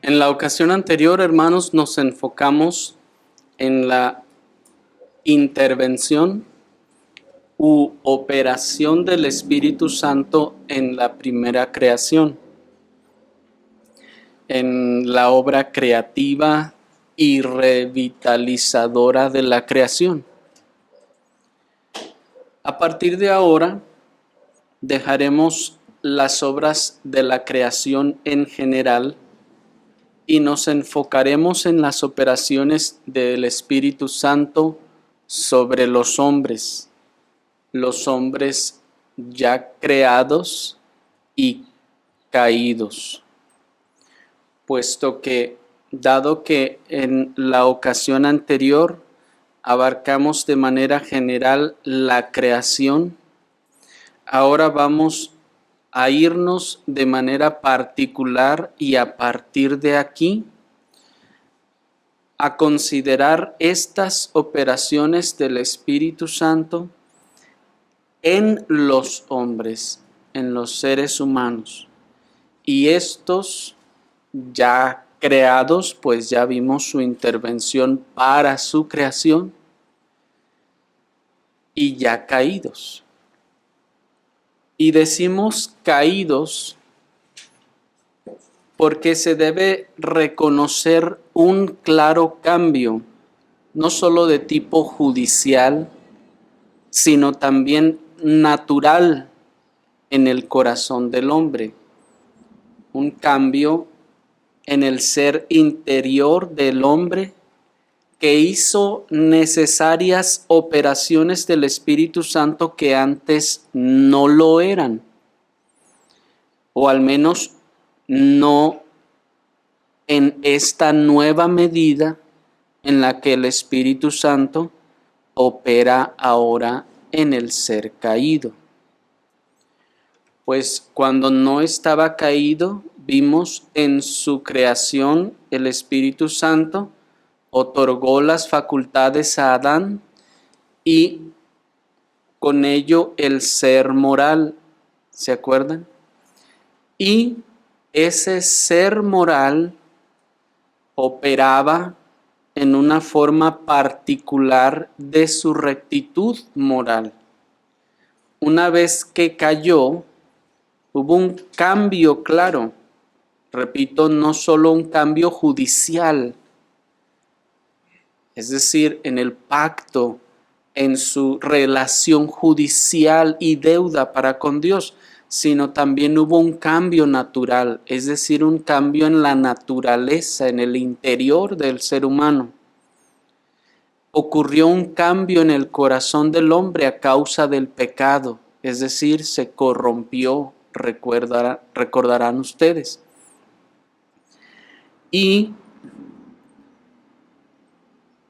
En la ocasión anterior, hermanos, nos enfocamos en la intervención u operación del Espíritu Santo en la primera creación, en la obra creativa y revitalizadora de la creación. A partir de ahora, dejaremos las obras de la creación en general y nos enfocaremos en las operaciones del Espíritu Santo sobre los hombres ya creados y caídos, puesto que, dado que en la ocasión anterior abarcamos de manera general la creación, ahora vamos a irnos de manera particular y a partir de aquí a considerar estas operaciones del Espíritu Santo en los hombres, en los seres humanos. Y estos ya creados, pues ya vimos su intervención para su creación, y ya caídos. Y decimos caídos porque se debe reconocer un claro cambio, no solo de tipo judicial, sino también natural en el corazón del hombre. Un cambio en el ser interior del hombre que hizo necesarias operaciones del Espíritu Santo que antes no lo eran, o al menos no en esta nueva medida en la que el Espíritu Santo opera ahora en el ser caído. Pues cuando no estaba caído, vimos en su creación el Espíritu Santo otorgó las facultades a Adán y con ello el ser moral, ¿se acuerdan? Y ese ser moral operaba en una forma particular de su rectitud moral. Una vez que cayó, hubo un cambio claro, repito, no solo un cambio judicial, es decir, en el pacto, en su relación judicial y deuda para con Dios, sino también hubo un cambio natural, es decir, un cambio en la naturaleza, en el interior del ser humano. Ocurrió un cambio en el corazón del hombre a causa del pecado, es decir, se corrompió, recordarán ustedes. Y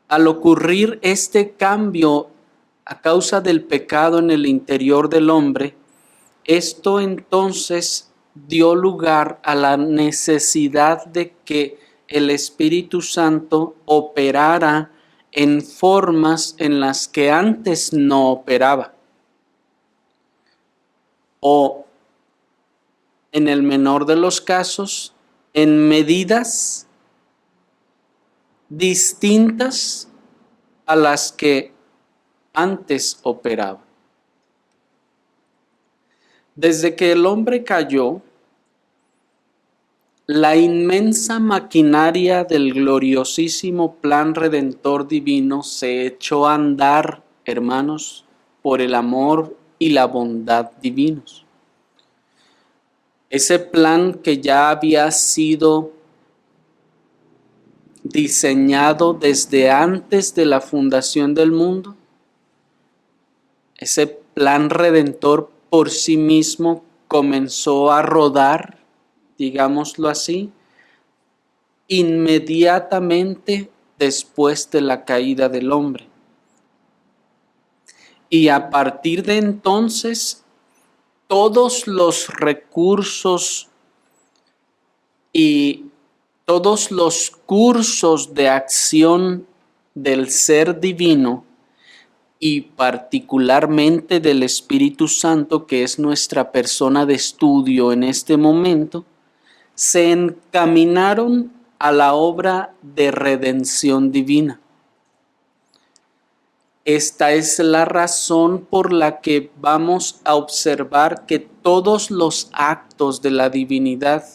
al ocurrir este cambio a causa del pecado en el interior del hombre, esto entonces dio lugar a la necesidad de que el Espíritu Santo operara en formas en las que antes no operaba. O, en el menor de los casos, en medidas distintas a las que antes operaba. Desde que el hombre cayó, la inmensa maquinaria del gloriosísimo plan redentor divino se echó a andar, hermanos, por el amor y la bondad divinos. Ese plan que ya había sido diseñado desde antes de la fundación del mundo, ese plan redentor por sí mismo comenzó a rodar, digámoslo así, inmediatamente después de la caída del hombre. Y a partir de entonces, todos los recursos y todos los cursos de acción del ser divino y particularmente del Espíritu Santo, que es nuestra persona de estudio en este momento, se encaminaron a la obra de redención divina. Esta es la razón por la que vamos a observar que todos los actos de la divinidad,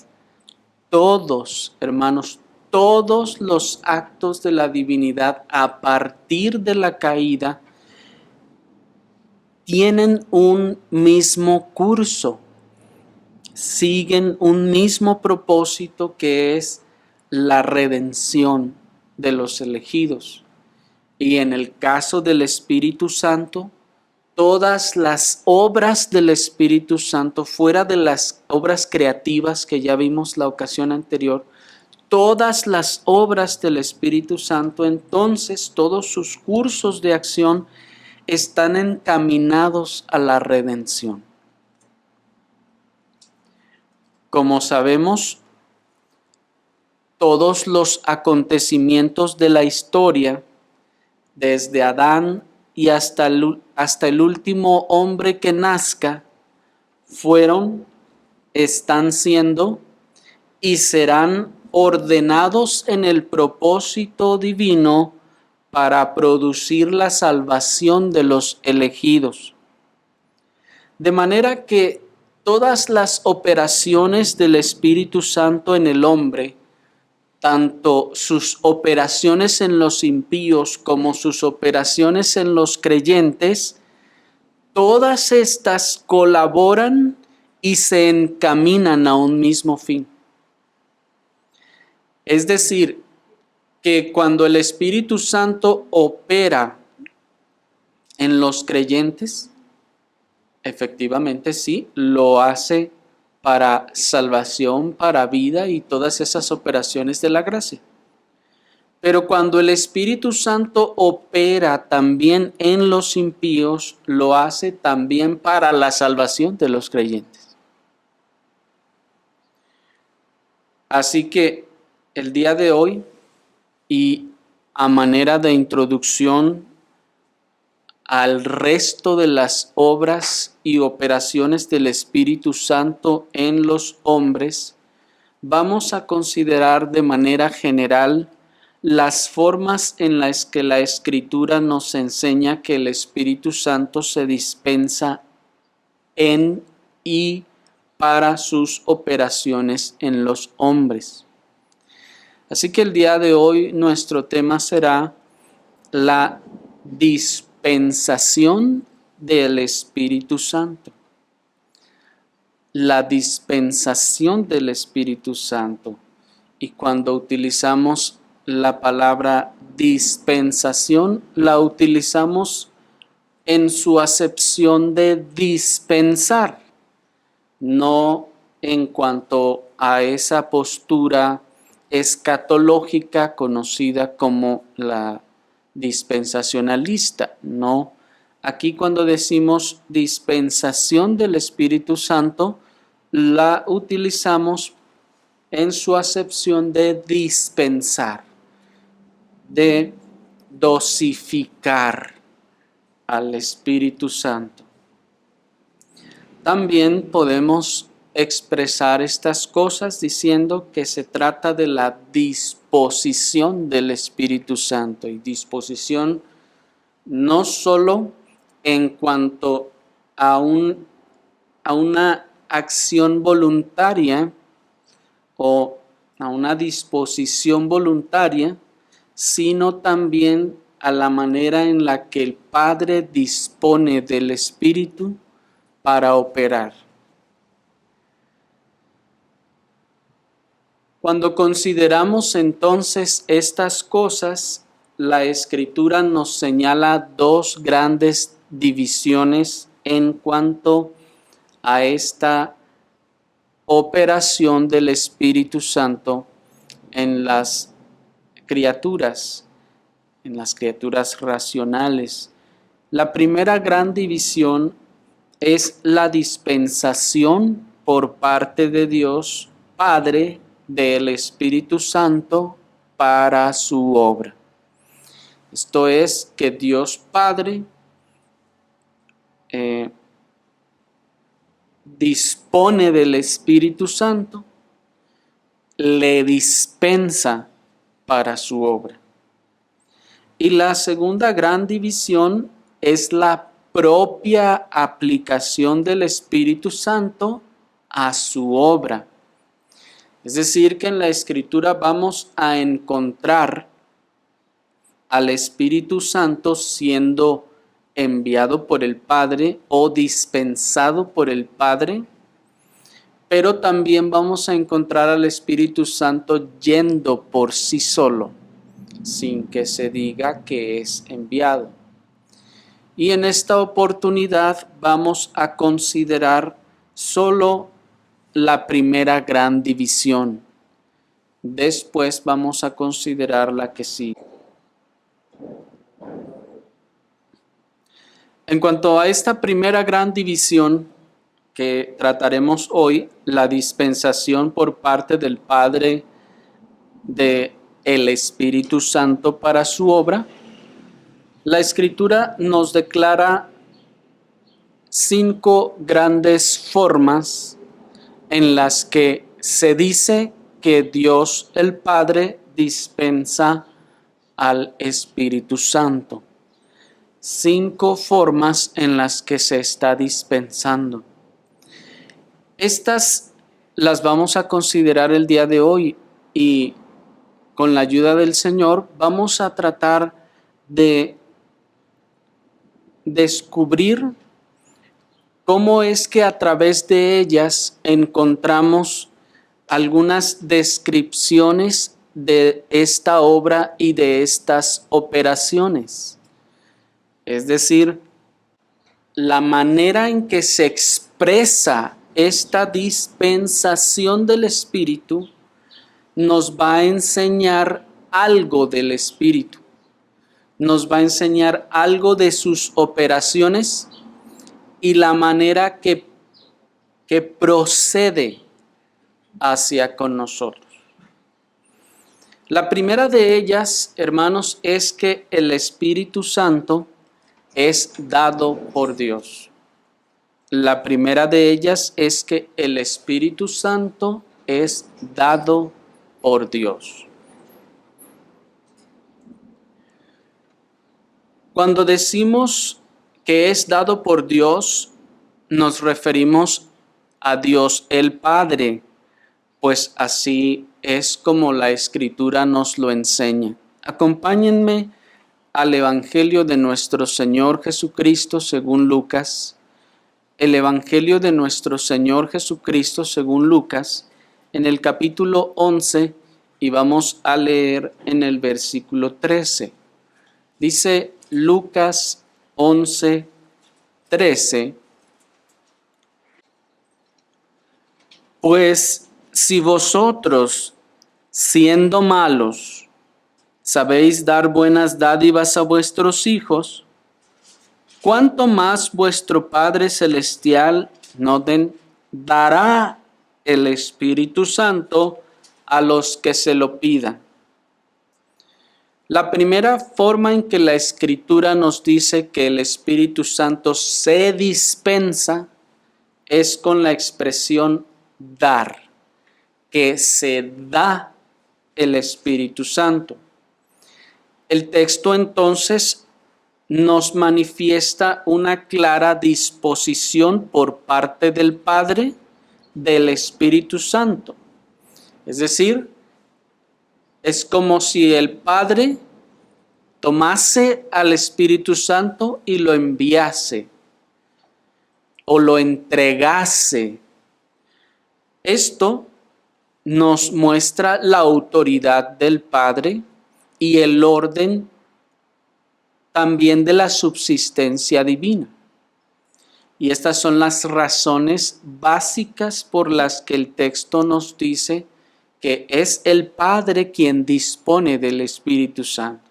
todos, hermanos, todos los actos de la divinidad a partir de la caída tienen un mismo curso, siguen un mismo propósito, que es la redención de los elegidos. Y en el caso del Espíritu Santo, todas las obras del Espíritu Santo, fuera de las obras creativas que ya vimos la ocasión anterior, todas las obras del Espíritu Santo, entonces todos sus cursos de acción están encaminados a la redención. Como sabemos, todos los acontecimientos de la historia, desde Adán y hasta el último hombre que nazca, están siendo y serán ordenados en el propósito divino para producir la salvación de los elegidos. De manera que todas las operaciones del Espíritu Santo en el hombre, tanto sus operaciones en los impíos como sus operaciones en los creyentes, todas estas colaboran y se encaminan a un mismo fin. Es decir, que cuando el Espíritu Santo opera en los creyentes, efectivamente sí, lo hace para salvación, para vida y todas esas operaciones de la gracia. Pero cuando el Espíritu Santo opera también en los impíos, lo hace también para la salvación de los creyentes. Así que el día de hoy, y a manera de introducción al resto de las obras y operaciones del Espíritu Santo en los hombres, vamos a considerar de manera general las formas en las que la Escritura nos enseña que el Espíritu Santo se dispensa en y para sus operaciones en los hombres. Así que el día de hoy nuestro tema será la dispensación del Espíritu Santo. La dispensación del Espíritu Santo. Y cuando utilizamos la palabra dispensación, la utilizamos en su acepción de dispensar, no en cuanto a esa postura escatológica conocida como la dispensacionalista. No, aquí cuando decimos dispensación del Espíritu Santo, la utilizamos en su acepción de dispensar, de dosificar al Espíritu Santo. También podemos expresar estas cosas diciendo que se trata de la disposición del Espíritu Santo, y disposición no solo en cuanto a una acción voluntaria o a una disposición voluntaria, sino también a la manera en la que el Padre dispone del Espíritu para operar. Cuando consideramos entonces estas cosas, la Escritura nos señala dos grandes divisiones en cuanto a esta operación del Espíritu Santo en las criaturas racionales. La primera gran división es la dispensación por parte de Dios Padre del Espíritu Santo para su obra. Esto es que Dios Padre dispone del Espíritu Santo le dispensa para su obra. Y la segunda gran división es la propia aplicación del Espíritu Santo a su obra. Es decir, que en la Escritura vamos a encontrar al Espíritu Santo siendo enviado por el Padre o dispensado por el Padre, pero también vamos a encontrar al Espíritu Santo yendo por sí solo, sin que se diga que es enviado. Y en esta oportunidad vamos a considerar solo la primera gran división. Después vamos a considerar la que sigue. En cuanto a esta primera gran división que trataremos hoy, la dispensación por parte del Padre de el Espíritu Santo para su obra, la Escritura nos declara 5 grandes formas en las que se dice que Dios el Padre dispensa al Espíritu Santo. 5 formas en las que se está dispensando. Estas las vamos a considerar el día de hoy y con la ayuda del Señor vamos a tratar de descubrir cómo es que a través de ellas encontramos algunas descripciones de esta obra y de estas operaciones. Es decir, la manera en que se expresa esta dispensación del Espíritu nos va a enseñar algo del Espíritu. Nos va a enseñar algo de sus operaciones y la manera que procede hacia con nosotros. La primera de ellas, hermanos, es que el Espíritu Santo es dado por Dios. La primera de ellas es que el Espíritu Santo es dado por Dios. Cuando decimos que es dado por Dios, nos referimos a Dios el Padre, pues así es como la Escritura nos lo enseña. Acompáñenme al Evangelio de nuestro Señor Jesucristo según Lucas. El Evangelio de nuestro Señor Jesucristo según Lucas, en el capítulo 11, y vamos a leer en el versículo 13. Dice Lucas 11, 13. Pues si vosotros, siendo malos, sabéis dar buenas dádivas a vuestros hijos, ¿cuánto más vuestro Padre Celestial no dará el Espíritu Santo a los que se lo pidan? La primera forma en que la Escritura nos dice que el Espíritu Santo se dispensa es con la expresión dar, que se da el Espíritu Santo. El texto entonces nos manifiesta una clara disposición por parte del Padre del Espíritu Santo. Es decir, es como si el Padre tomase al Espíritu Santo y lo enviase o lo entregase. Esto nos muestra la autoridad del Padre y el orden también de la subsistencia divina. Y estas son las razones básicas por las que el texto nos dice que es el Padre quien dispone del Espíritu Santo.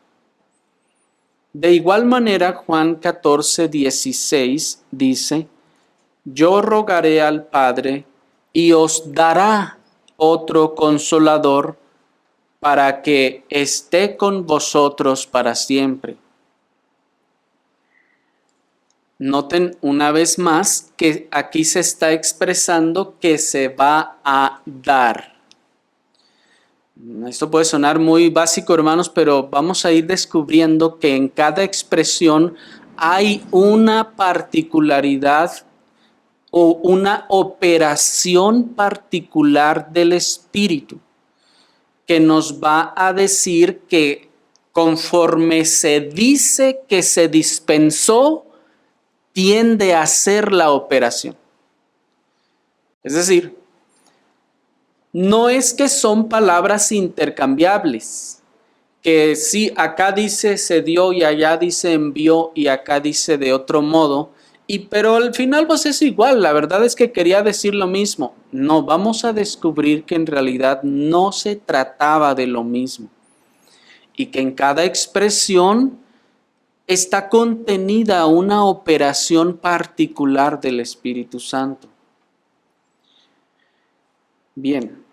De igual manera, Juan 14, 16 dice: yo rogaré al Padre y os dará otro consolador para que esté con vosotros para siempre. Noten una vez más que aquí se está expresando que se va a dar. Esto puede sonar muy básico, hermanos, pero vamos a ir descubriendo que en cada expresión hay una particularidad o una operación particular del Espíritu que nos va a decir que conforme se dice que se dispensó, tiende a ser la operación. Es decir, no es que son palabras intercambiables, que sí, acá dice se dio y allá dice envió y acá dice de otro modo, pero al final pues es igual, la verdad es que quería decir lo mismo. No, vamos a descubrir que en realidad no se trataba de lo mismo y que en cada expresión está contenida una operación particular del Espíritu Santo. Bien.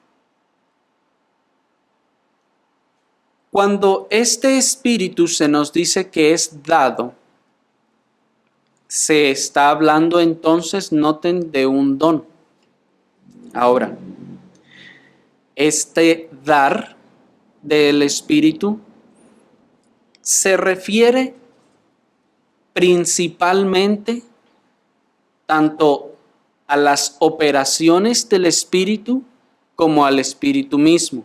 Cuando este Espíritu se nos dice que es dado, se está hablando entonces, noten, de un don. Ahora, este dar del Espíritu se refiere principalmente tanto a las operaciones del Espíritu como al Espíritu mismo.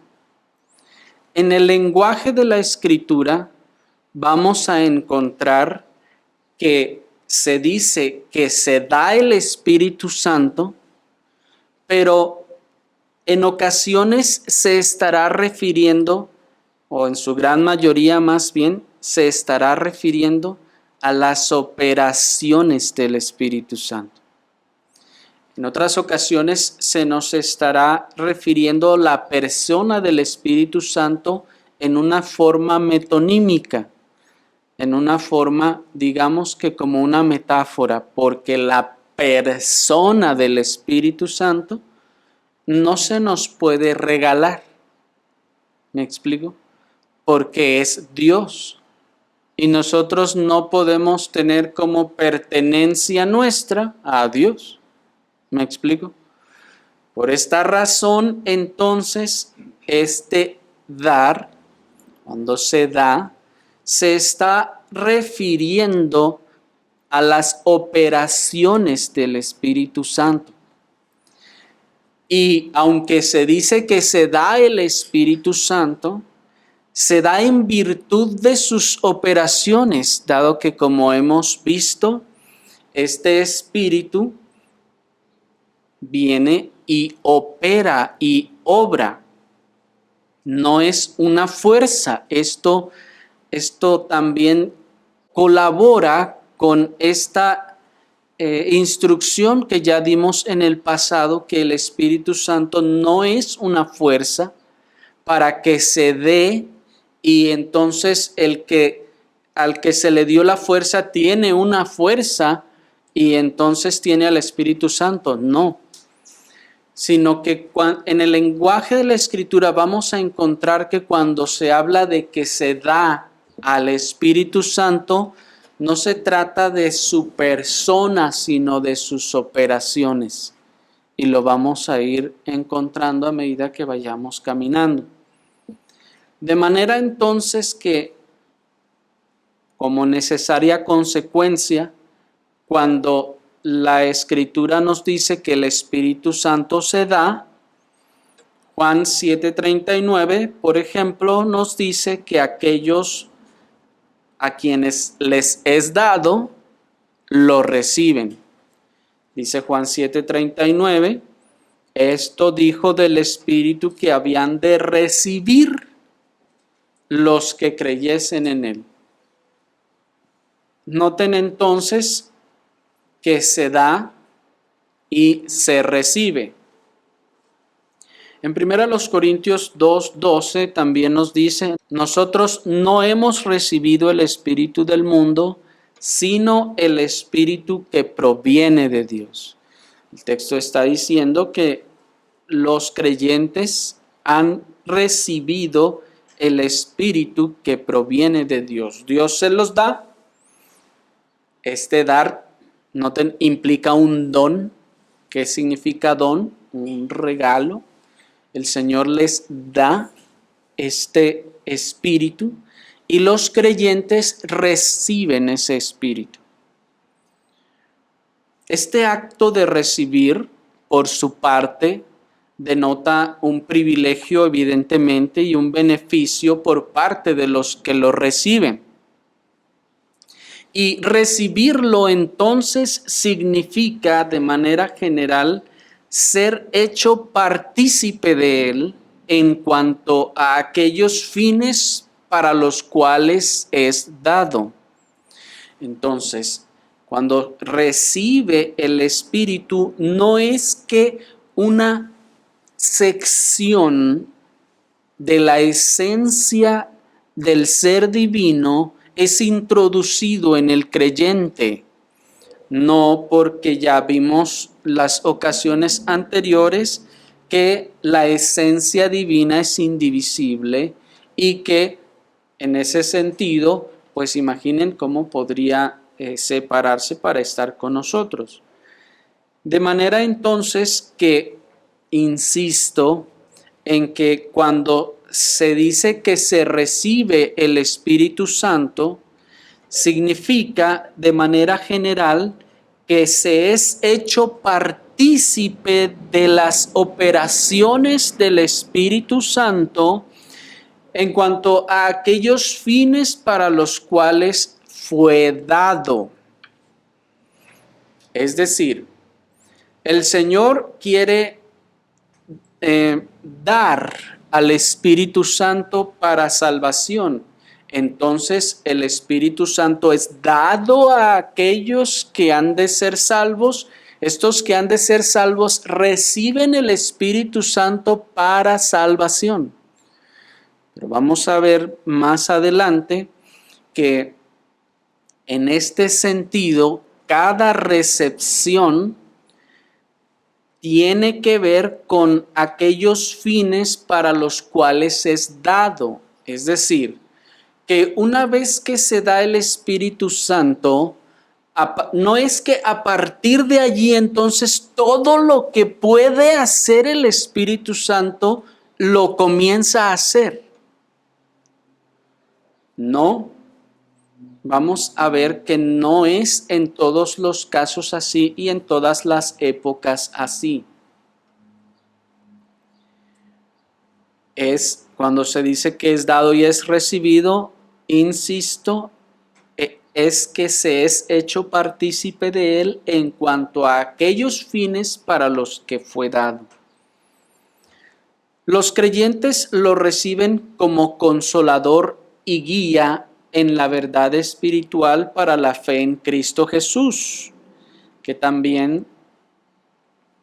En el lenguaje de la Escritura vamos a encontrar que se dice que se da el Espíritu Santo, pero en ocasiones se estará refiriendo, o en su gran mayoría más bien, se estará refiriendo a las operaciones del Espíritu Santo. En otras ocasiones se nos estará refiriendo a la persona del Espíritu Santo en una forma metonímica, en una forma, digamos que como una metáfora, porque la persona del Espíritu Santo no se nos puede regalar. ¿Me explico? Porque es Dios. Y nosotros no podemos tener como pertenencia nuestra a Dios. ¿Me explico? Por esta razón, entonces, este dar, cuando se da, se está refiriendo a las operaciones del Espíritu Santo. Y aunque se dice que se da el Espíritu Santo, se da en virtud de sus operaciones, dado que, como hemos visto, este Espíritu viene y opera y obra. No es una fuerza. Esto también colabora con esta instrucción que ya dimos en el pasado, que el Espíritu Santo no es una fuerza para que se dé y entonces al que se le dio la fuerza tiene una fuerza y entonces tiene al Espíritu Santo. No, sino que en el lenguaje de la Escritura vamos a encontrar que cuando se habla de que se da al Espíritu Santo, no se trata de su persona, sino de sus operaciones. Y lo vamos a ir encontrando a medida que vayamos caminando. De manera entonces que, como necesaria consecuencia, cuando la Escritura nos dice que el Espíritu Santo se da, Juan 7:39, por ejemplo, nos dice que aquellos a quienes les es dado, lo reciben. Dice Juan 7:39, esto dijo del Espíritu que habían de recibir los que creyesen en él. Noten entonces que se da y se recibe. En 1 Corintios 2:12 también nos dice, nosotros no hemos recibido el Espíritu del mundo, sino el Espíritu que proviene de Dios. El texto está diciendo que los creyentes han recibido el Espíritu que proviene de Dios. Dios se los da. Este dar, noten, implica un don. ¿Qué significa don? Un regalo. El Señor les da este espíritu y los creyentes reciben ese espíritu. Este acto de recibir, por su parte, denota un privilegio evidentemente y un beneficio por parte de los que lo reciben. Y recibirlo entonces significa de manera general ser hecho partícipe de él en cuanto a aquellos fines para los cuales es dado. Entonces, cuando recibe el Espíritu, no es que una sección de la esencia del ser divino es introducido en el creyente, no, porque ya vimos las ocasiones anteriores que la esencia divina es indivisible y que en ese sentido, pues imaginen cómo podría separarse para estar con nosotros. De manera entonces que insisto en que cuando se dice que se recibe el Espíritu Santo, significa de manera general que se es hecho partícipe de las operaciones del Espíritu Santo en cuanto a aquellos fines para los cuales fue dado. Es decir, el Señor quiere dar al Espíritu Santo para salvación. Entonces el Espíritu Santo es dado a aquellos que han de ser salvos. Estos que han de ser salvos reciben el Espíritu Santo para salvación. Pero vamos a ver más adelante que en este sentido, cada recepción tiene que ver con aquellos fines para los cuales es dado. Es decir, que una vez que se da el Espíritu Santo, no es que a partir de allí entonces todo lo que puede hacer el Espíritu Santo lo comienza a hacer. No, vamos a ver que no es en todos los casos así y en todas las épocas así. Es cuando se dice que es dado y es recibido, insisto, es que se es hecho partícipe de él en cuanto a aquellos fines para los que fue dado. Los creyentes lo reciben como consolador y guía en la verdad espiritual para la fe en Cristo Jesús, que también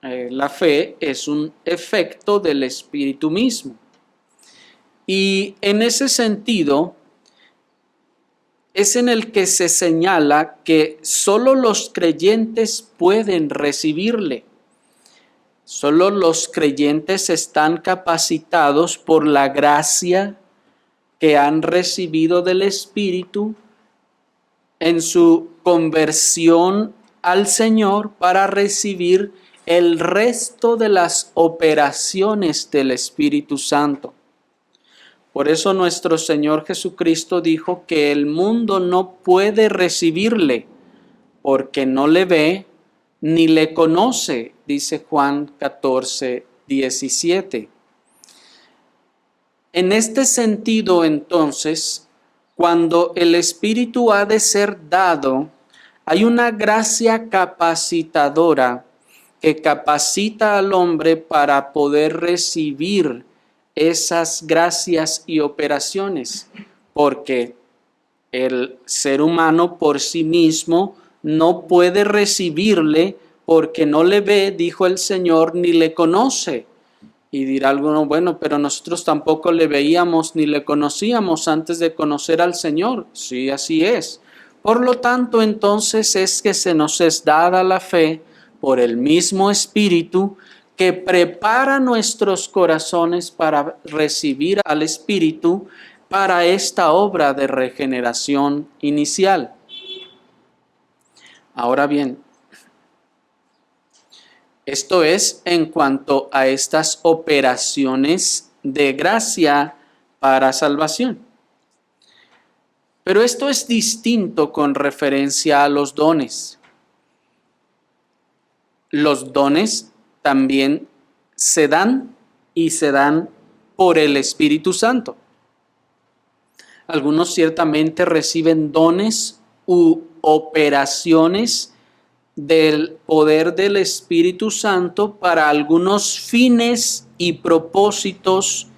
la fe es un efecto del Espíritu mismo. Y en ese sentido, es en el que se señala que solo los creyentes pueden recibirle. Solo los creyentes están capacitados por la gracia que han recibido del Espíritu en su conversión al Señor para recibir el resto de las operaciones del Espíritu Santo. Por eso nuestro Señor Jesucristo dijo que el mundo no puede recibirle porque no le ve ni le conoce, dice Juan 14, 17. En este sentido, entonces, cuando el Espíritu ha de ser dado, hay una gracia capacitadora que capacita al hombre para poder recibir esas gracias y operaciones, porque el ser humano por sí mismo no puede recibirle porque no le ve, dijo el Señor, ni le conoce. Y dirá alguno, bueno, pero nosotros tampoco le veíamos ni le conocíamos antes de conocer al Señor. Sí, así es. Por lo tanto, entonces es que se nos es dada la fe por el mismo Espíritu que prepara nuestros corazones para recibir al Espíritu para esta obra de regeneración inicial. Ahora bien, esto es en cuanto a estas operaciones de gracia para salvación. Pero esto es distinto con referencia a los dones. Los dones también se dan y se dan por el Espíritu Santo. Algunos ciertamente reciben dones u operaciones del poder del Espíritu Santo para algunos fines y propósitos,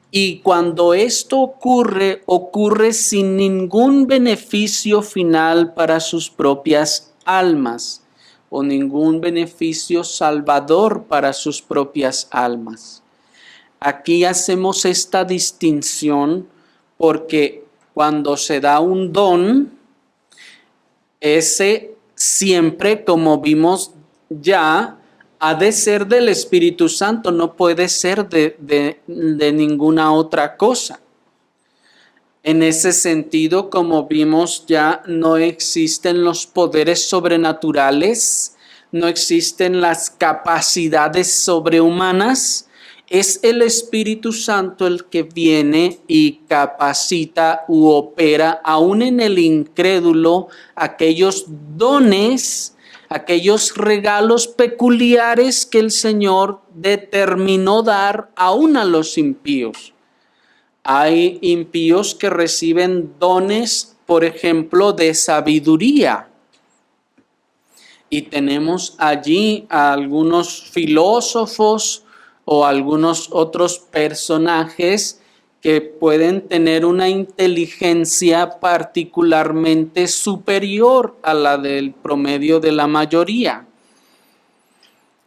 y cuando esto ocurre, ocurre sin ningún beneficio final para sus propias almas o ningún beneficio salvador para sus propias almas. Aquí hacemos esta distinción porque cuando se da un don, ese siempre, como vimos ya, ha de ser del Espíritu Santo, no puede ser de ninguna otra cosa. En ese sentido, como vimos ya, no existen los poderes sobrenaturales, no existen las capacidades sobrehumanas. Es el Espíritu Santo el que viene y capacita u opera, aún en el incrédulo, aquellos dones, aquellos regalos peculiares que el Señor determinó dar aún a los impíos. Hay impíos que reciben dones, por ejemplo, de sabiduría. Y tenemos allí a algunos filósofos o algunos otros personajes que pueden tener una inteligencia particularmente superior a la del promedio de la mayoría.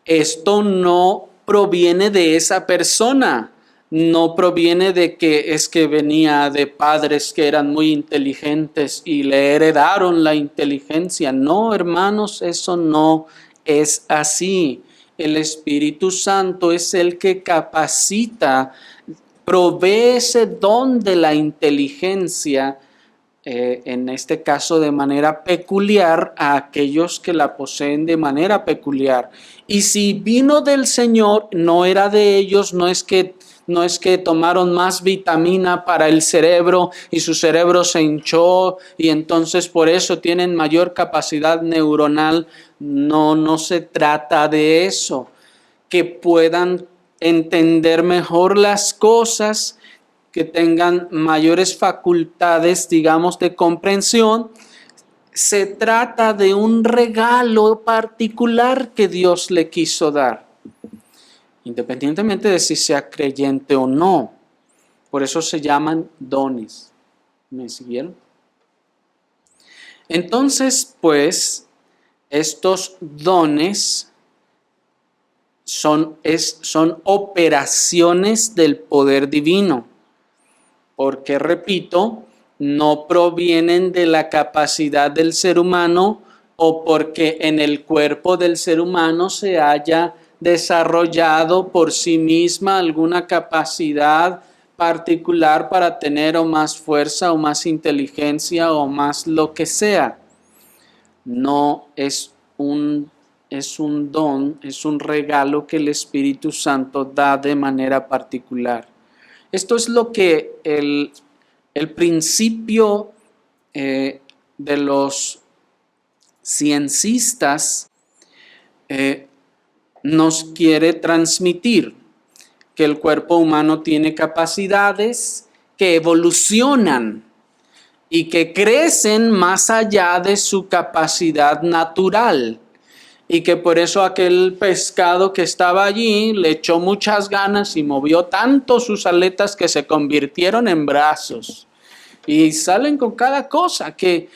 Esto no proviene de esa persona, no proviene de que es que venía de padres que eran muy inteligentes y le heredaron la inteligencia. No, hermanos, eso no es así. El Espíritu Santo es el que capacita, provee ese don de la inteligencia, en este caso de manera peculiar, a aquellos que la poseen de manera peculiar. Y si vino del Señor, no era de ellos, no es que tomaron más vitamina para el cerebro y su cerebro se hinchó y entonces por eso tienen mayor capacidad neuronal. No se trata de eso. Que puedan entender mejor las cosas, que tengan mayores facultades, digamos, de comprensión. Se trata de un regalo particular que Dios le quiso dar, independientemente de si sea creyente o no. Por eso se llaman dones. ¿Me siguieron? Entonces, pues, estos dones son operaciones del poder divino, porque, repito, no provienen de la capacidad del ser humano o porque en el cuerpo del ser humano se haya desarrollado por sí misma alguna capacidad particular para tener o más fuerza o más inteligencia o más lo que sea. No es un don, es un regalo que el Espíritu Santo da de manera particular. Esto es lo que el principio de los ciencistas nos quiere transmitir, que el cuerpo humano tiene capacidades que evolucionan y que crecen más allá de su capacidad natural, y que por eso aquel pescado que estaba allí le echó muchas ganas y movió tanto sus aletas que se convirtieron en brazos, y salen con cada cosa, que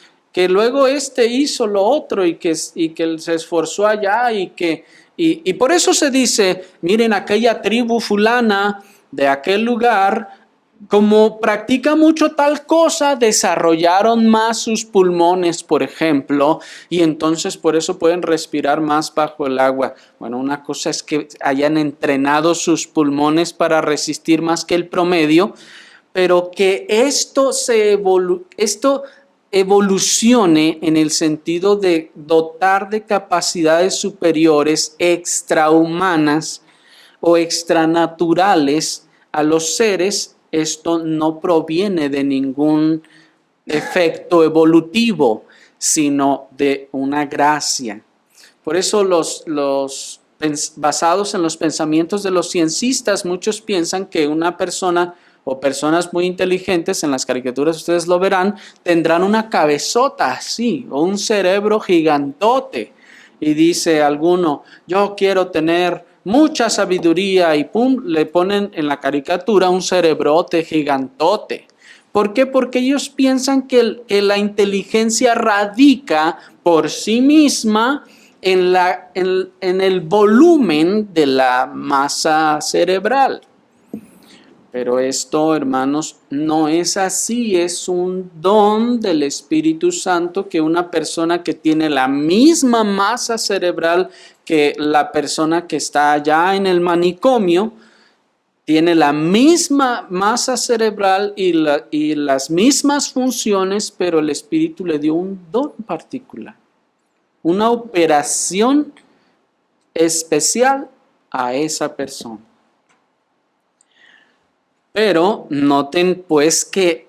luego hizo lo otro y que se esforzó allá y por eso se dice, miren, aquella tribu fulana de aquel lugar, como practica mucho tal cosa, desarrollaron más sus pulmones, por ejemplo, y entonces por eso pueden respirar más bajo el agua. Bueno, una cosa es que hayan entrenado sus pulmones para resistir más que el promedio, pero que esto evolucione en el sentido de dotar de capacidades superiores, extrahumanas o extranaturales a los seres. esto no proviene de ningún efecto evolutivo, sino de una gracia. Por eso basados en los pensamientos de los ciencistas, muchos piensan que una persona o personas muy inteligentes, en las caricaturas ustedes lo verán, tendrán una cabezota así o un cerebro gigantote. Y dice alguno, yo quiero tener mucha sabiduría y pum, le ponen en la caricatura un cerebrote gigantote. ¿Por qué? Porque ellos piensan que la inteligencia radica por sí misma en el volumen de la masa cerebral. Pero esto, hermanos, no es así. Es un don del Espíritu Santo que una persona que tiene la misma masa cerebral que la persona que está allá en el manicomio, tiene la misma masa cerebral y las mismas funciones, pero el Espíritu le dio un don particular, una operación especial a esa persona. Pero noten pues que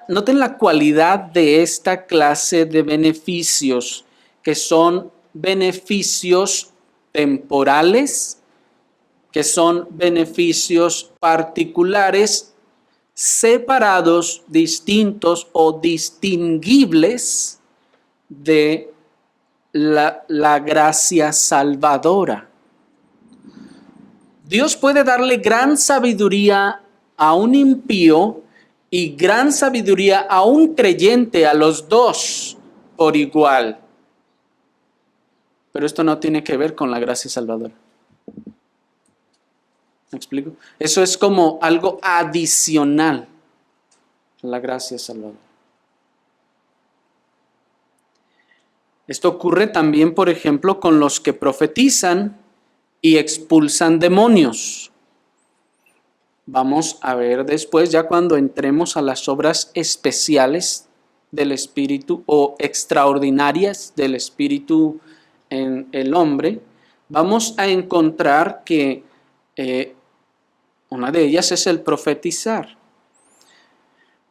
noten la cualidad de esta clase de beneficios, que son beneficios temporales, que son beneficios particulares, separados, distintos o distinguibles de la gracia salvadora. Dios puede darle gran sabiduría a un impío y gran sabiduría a un creyente, a los dos por igual. Pero esto no tiene que ver con la gracia salvadora. ¿Me explico? Eso es como algo adicional a la gracia salvadora. Esto ocurre también, por ejemplo, con los que profetizan y expulsan demonios. Vamos a ver después, ya cuando entremos a las obras especiales del Espíritu o extraordinarias del Espíritu en el hombre, vamos a encontrar que una de ellas es el profetizar.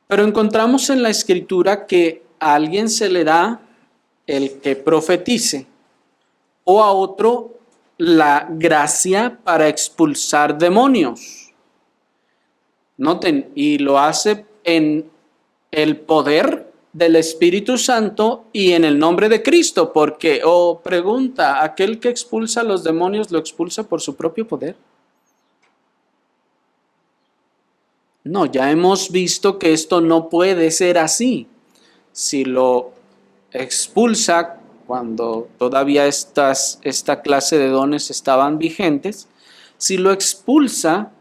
Pero encontramos en la Escritura que a alguien se le da el que profetice o a otro la gracia para expulsar demonios. Noten, y lo hace en el poder del Espíritu Santo y en el nombre de Cristo, porque, pregunta, ¿aquel que expulsa a los demonios lo expulsa por su propio poder? No, ya hemos visto que esto no puede ser así. Si lo expulsa cuando todavía esta clase de dones estaban vigentes, si lo expulsa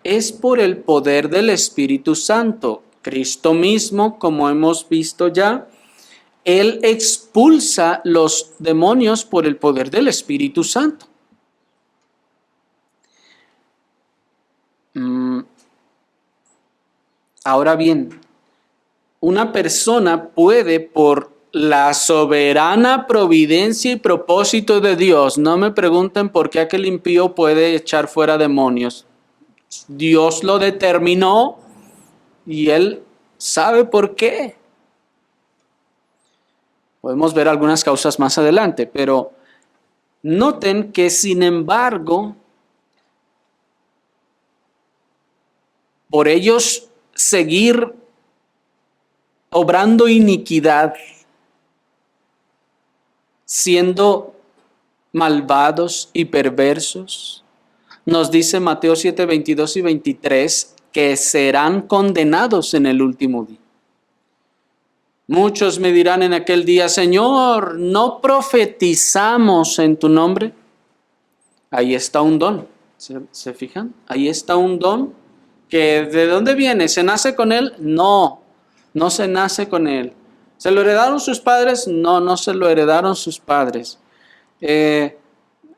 es por el poder del Espíritu Santo. Cristo mismo, como hemos visto ya, Él expulsa los demonios por el poder del Espíritu Santo. Ahora bien, una persona puede, por la soberana providencia y propósito de Dios, no me pregunten por qué aquel impío puede echar fuera demonios. Dios lo determinó y Él sabe por qué. Podemos ver algunas causas más adelante, pero noten que sin embargo, por ellos seguir obrando iniquidad, siendo malvados y perversos, nos dice Mateo 7, 22 y 23, que serán condenados en el último día. Muchos me dirán en aquel día, Señor, ¿no profetizamos en tu nombre? Ahí está un don. ¿Se fijan? Ahí está un don que ¿de dónde viene? ¿Se nace con él? No, no se nace con él. ¿Se lo heredaron sus padres? No, no se lo heredaron sus padres.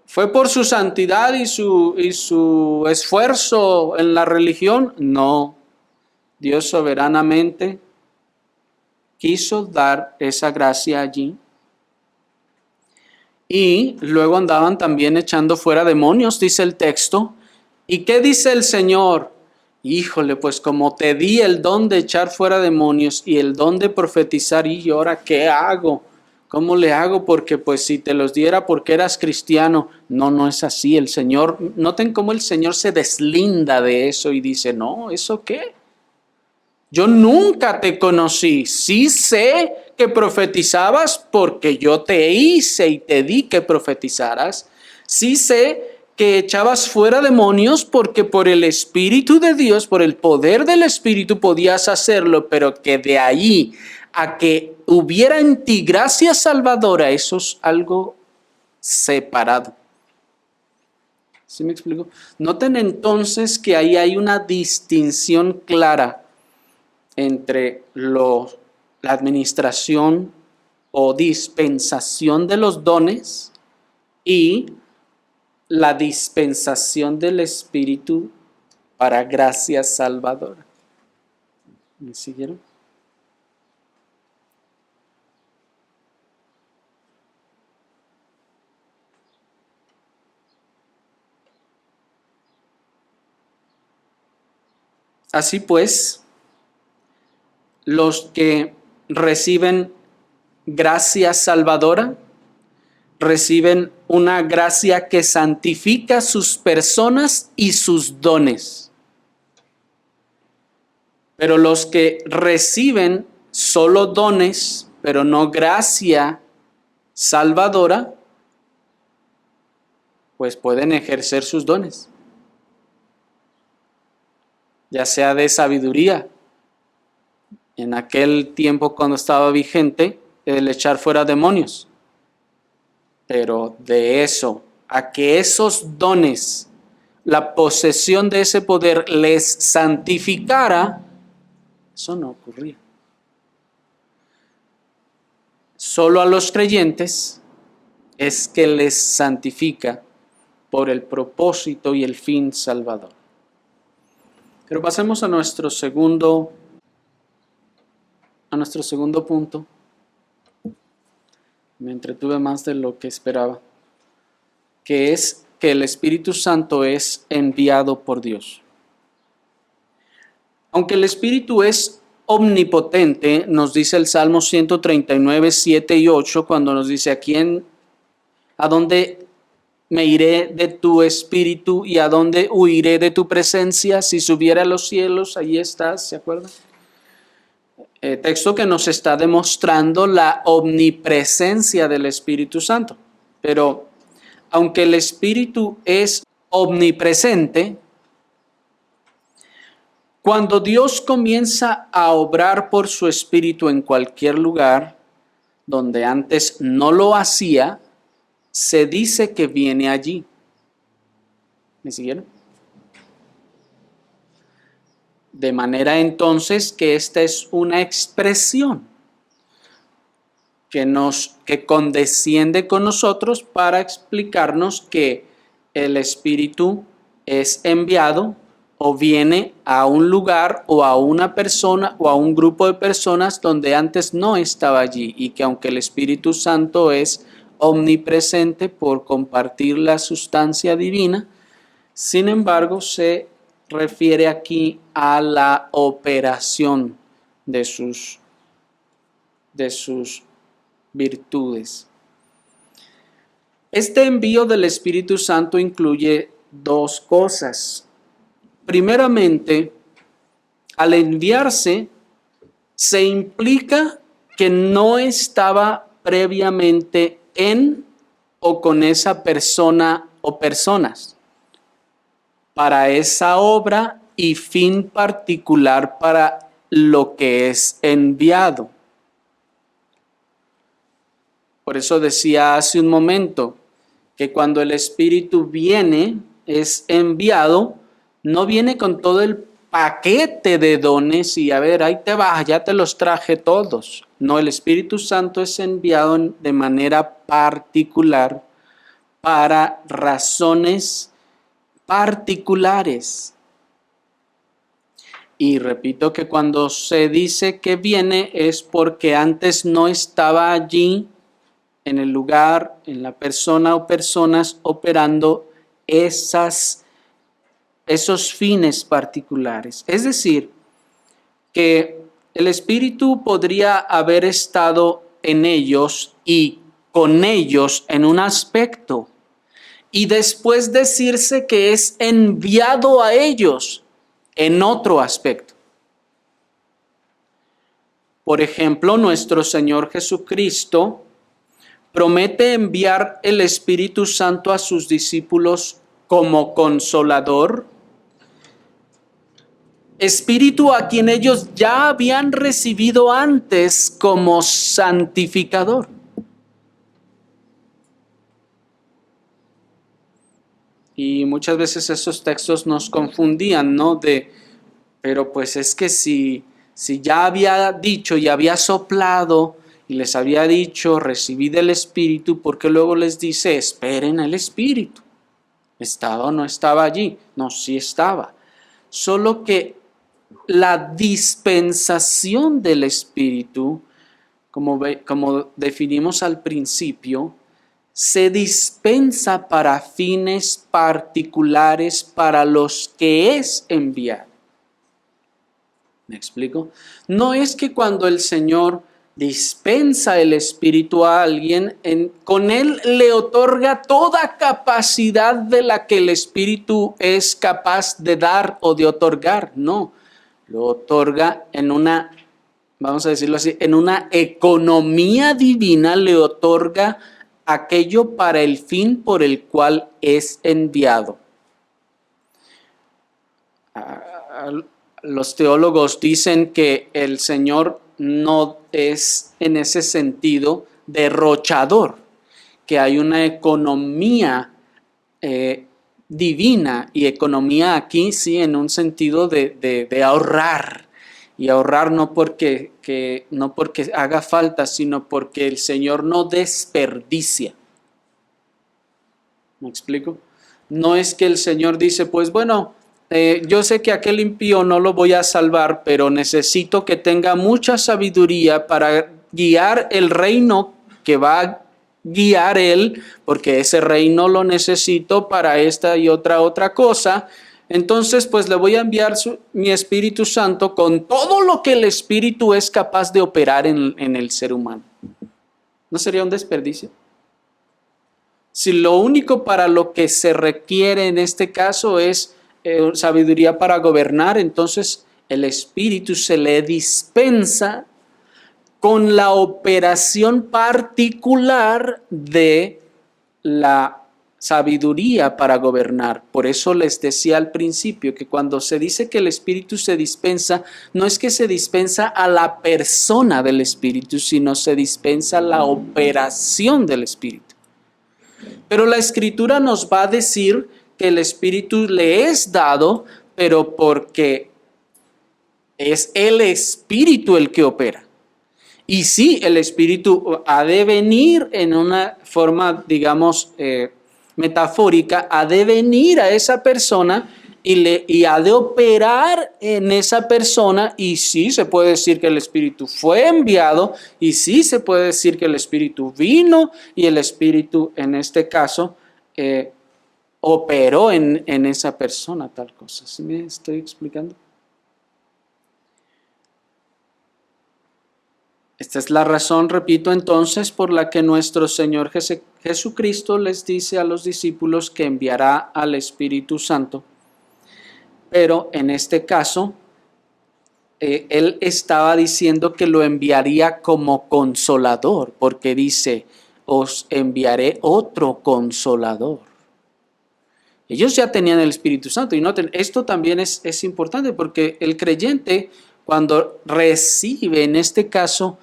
¿Fue por su santidad y su esfuerzo en la religión? No. Dios soberanamente quiso dar esa gracia allí. Y luego andaban también echando fuera demonios, dice el texto. ¿Y qué dice el Señor? híjole, pues como te di el don de echar fuera demonios y el don de profetizar, y ahora ¿qué hago? ¿Cómo le hago? Porque pues si te los diera porque eras cristiano. No, no es así. El Señor, noten cómo el Señor se deslinda de eso y dice, no, ¿eso qué? Yo nunca te conocí. Sí sé que profetizabas porque yo te hice y te di que profetizaras. Sí sé que echabas fuera demonios porque por el Espíritu de Dios, por el poder del Espíritu podías hacerlo, pero que de ahí a que hubiera en ti gracia salvadora, eso es algo separado. ¿Sí me explico? Noten entonces que ahí hay una distinción clara entre la administración o dispensación de los dones y la dispensación del Espíritu para gracia salvadora. ¿Me siguieron? Así pues, los que reciben gracia salvadora, reciben una gracia que santifica sus personas y sus dones. Pero los que reciben solo dones, pero no gracia salvadora, pues pueden ejercer sus dones, ya sea de sabiduría. En aquel tiempo cuando estaba vigente el echar fuera demonios. Pero de eso, a que esos dones, la posesión de ese poder les santificara, eso no ocurría. Solo a los creyentes es que les santifica por el propósito y el fin salvador. Pero pasemos a nuestro segundo punto. Me entretuve más de lo que esperaba, que es que el Espíritu Santo es enviado por Dios. Aunque el Espíritu es omnipotente, nos dice el Salmo 139, 7 y 8, cuando nos dice, ¿a dónde me iré de tu Espíritu y a dónde huiré de tu presencia? Si subiera a los cielos, allí estás, ¿se acuerdan? Texto que nos está demostrando la omnipresencia del Espíritu Santo. Pero aunque el Espíritu es omnipresente, cuando Dios comienza a obrar por su Espíritu en cualquier lugar donde antes no lo hacía, se dice que viene allí. ¿Me siguieron? De manera entonces que esta es una expresión que condesciende con nosotros para explicarnos que el Espíritu es enviado o viene a un lugar o a una persona o a un grupo de personas donde antes no estaba allí, y que aunque el Espíritu Santo es omnipresente por compartir la sustancia divina, sin embargo se refiere aquí a la operación de sus virtudes. Este envío del Espíritu Santo incluye dos cosas. Primeramente, al enviarse, se implica que no estaba previamente en o con esa persona o personas para esa obra y fin particular para lo que es enviado. Por eso decía hace un momento que cuando el Espíritu viene, es enviado, no viene con todo el paquete de dones y a ver, ahí te vas, ya te los traje todos. No, el Espíritu Santo es enviado de manera particular para razones particulares. Y repito que cuando se dice que viene es porque antes no estaba allí en el lugar, en la persona o personas operando esas esos fines particulares. Es decir, que el Espíritu podría haber estado en ellos y con ellos en un aspecto, y después decirse que es enviado a ellos en otro aspecto. Por ejemplo, nuestro Señor Jesucristo promete enviar el Espíritu Santo a sus discípulos como consolador, Espíritu a quien ellos ya habían recibido antes como santificador. Y muchas veces esos textos nos confundían, ¿no? Pero pues es que si ya había dicho y había soplado y les había dicho, recibid el Espíritu, ¿por qué luego les dice, esperen el Espíritu? ¿Estaba o no estaba allí? No, sí estaba. Solo que la dispensación del Espíritu, como definimos al principio, se dispensa para fines particulares para los que es enviado. ¿Me explico? No es que cuando el Señor dispensa el Espíritu a alguien, con él le otorga toda capacidad de la que el Espíritu es capaz de dar o de otorgar. No, lo otorga en una, vamos a decirlo así, en una economía divina, le otorga aquello para el fin por el cual es enviado. Los teólogos dicen que el Señor no es en ese sentido derrochador, que hay una economía divina, y economía aquí sí en un sentido de ahorrar, y ahorrar no porque haga falta, sino porque el Señor no desperdicia. ¿Me explico? No es que el Señor dice, pues bueno, yo sé que aquel impío no lo voy a salvar, pero necesito que tenga mucha sabiduría para guiar el reino que va a guiar él, porque ese reino lo necesito para esta y otra cosa. Entonces, pues le voy a enviar mi Espíritu Santo con todo lo que el Espíritu es capaz de operar en el ser humano. ¿No sería un desperdicio? Si lo único para lo que se requiere en este caso es sabiduría para gobernar, entonces el Espíritu se le dispensa con la operación particular de la sabiduría para gobernar. Por eso les decía al principio que cuando se dice que el Espíritu se dispensa, no es que se dispensa a la persona del Espíritu, sino se dispensa la operación del Espíritu. Pero la Escritura nos va a decir que el Espíritu le es dado, pero porque es el Espíritu el que opera. Y sí, el Espíritu ha de venir en una forma, digamos, metafórica, ha de venir a esa persona y ha de operar en esa persona, y sí se puede decir que el Espíritu fue enviado, y sí se puede decir que el Espíritu vino, y el Espíritu en este caso operó en esa persona tal cosa. ¿Sí me estoy explicando? Esta es la razón, repito entonces, por la que nuestro Señor Jesucristo les dice a los discípulos que enviará al Espíritu Santo. Pero en este caso, Él estaba diciendo que lo enviaría como consolador, porque dice, os enviaré otro consolador. Ellos ya tenían el Espíritu Santo, y noten, esto también es importante, porque el creyente, cuando recibe en este caso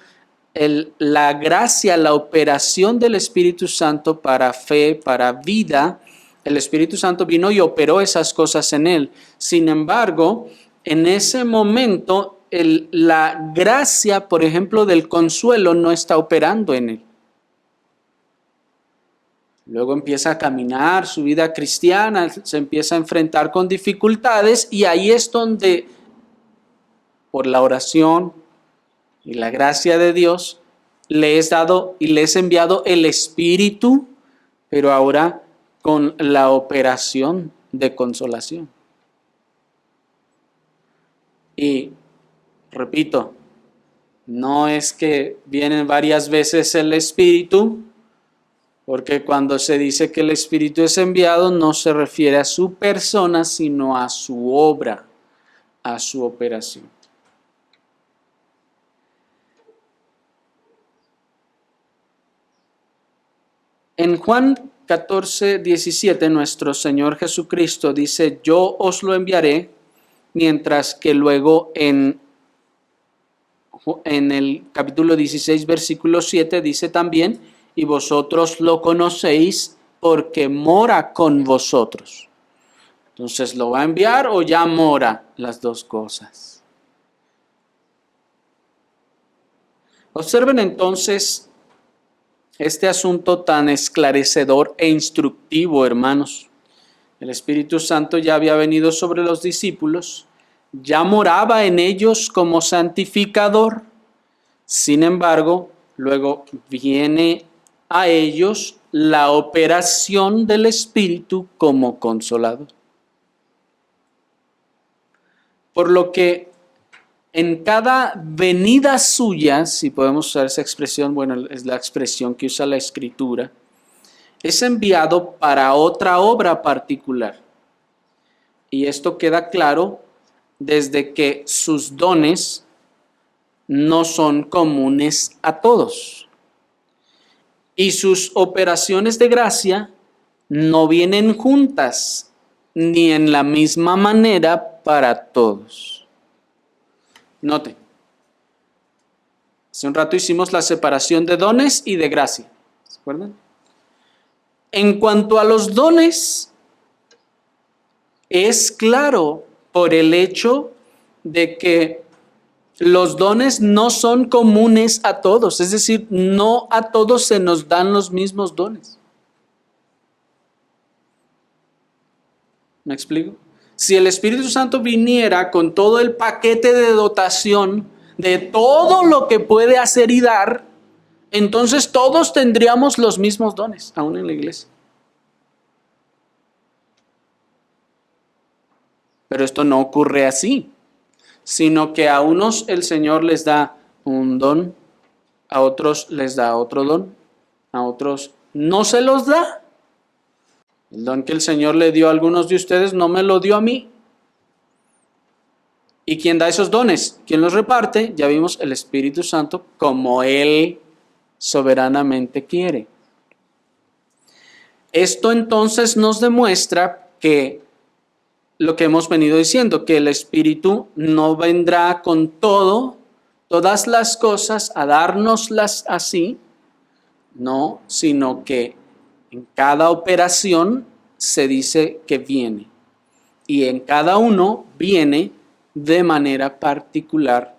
la gracia, la operación del Espíritu Santo para fe, para vida, el Espíritu Santo vino y operó esas cosas en él. Sin embargo, en ese momento, la gracia, por ejemplo, del consuelo no está operando en él. Luego empieza a caminar su vida cristiana, se empieza a enfrentar con dificultades, y ahí es donde, por la oración y la gracia de Dios, le es dado y le es enviado el Espíritu, pero ahora con la operación de consolación. Y repito, no es que viene varias veces el Espíritu, porque cuando se dice que el Espíritu es enviado no se refiere a su persona, sino a su obra, a su operación. En Juan 14:17 nuestro Señor Jesucristo dice: yo os lo enviaré, mientras que luego en el capítulo 16 versículo 7 dice también: y vosotros lo conocéis porque mora con vosotros. Entonces, ¿lo va a enviar o ya mora? Las dos cosas. Observen entonces este asunto tan esclarecedor e instructivo, hermanos. El Espíritu Santo ya había venido sobre los discípulos, ya moraba en ellos como santificador. Sin embargo, luego viene a ellos la operación del Espíritu como consolador. Por lo que en cada venida suya, si podemos usar esa expresión, bueno, es la expresión que usa la Escritura, es enviado para otra obra particular. Y esto queda claro desde que sus dones no son comunes a todos. Y sus operaciones de gracia no vienen juntas ni en la misma manera para todos. Noten, hace un rato hicimos la separación de dones y de gracia. ¿Se acuerdan? En cuanto a los dones, es claro por el hecho de que los dones no son comunes a todos, es decir, no a todos se nos dan los mismos dones. ¿Me explico? Si el Espíritu Santo viniera con todo el paquete de dotación de todo lo que puede hacer y dar, entonces todos tendríamos los mismos dones, aún en la iglesia. Pero esto no ocurre así, sino que a unos el Señor les da un don, a otros les da otro don, a otros no se los da. El don que el Señor le dio a algunos de ustedes no me lo dio a mí. ¿Y quién da esos dones? ¿Quién los reparte? Ya vimos, el Espíritu Santo, como Él soberanamente quiere. Esto entonces nos demuestra que lo que hemos venido diciendo, que el Espíritu no vendrá con todas las cosas a dárnoslas así, no, sino que en cada operación se dice que viene y en cada uno viene de manera particular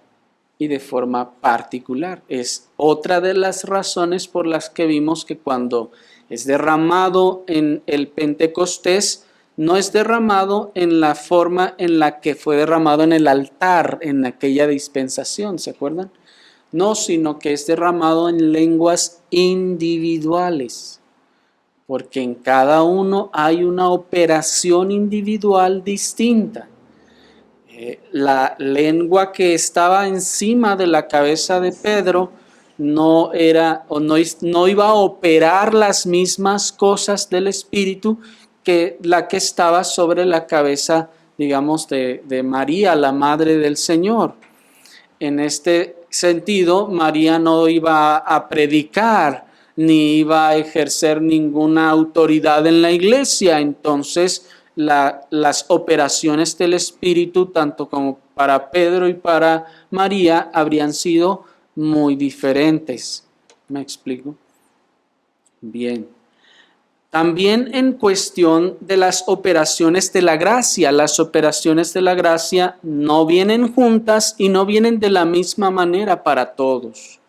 y de forma particular. Es otra de las razones por las que vimos que cuando es derramado en el Pentecostés, no es derramado en la forma en la que fue derramado en el altar, en aquella dispensación, ¿se acuerdan? No, sino que es derramado en lenguas individuales, porque en cada uno hay una operación individual distinta. La lengua que estaba encima de la cabeza de Pedro no iba a operar las mismas cosas del Espíritu que la que estaba sobre la cabeza, digamos, de María, la madre del Señor. En este sentido, María no iba a predicar ni iba a ejercer ninguna autoridad en la iglesia. Entonces, las operaciones del Espíritu, tanto como para Pedro y para María, habrían sido muy diferentes. ¿Me explico? Bien. También en cuestión de las operaciones de la gracia, las operaciones de la gracia no vienen juntas y no vienen de la misma manera para todos.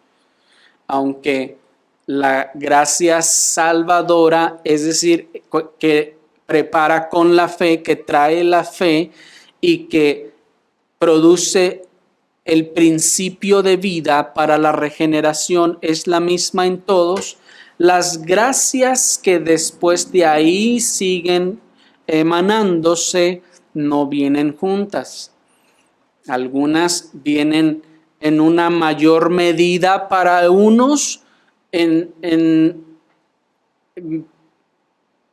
Aunque la gracia salvadora, es decir, que prepara con la fe, que trae la fe y que produce el principio de vida para la regeneración, es la misma en todos. Las gracias que después de ahí siguen emanándose no vienen juntas. Algunas vienen en una mayor medida para unos, en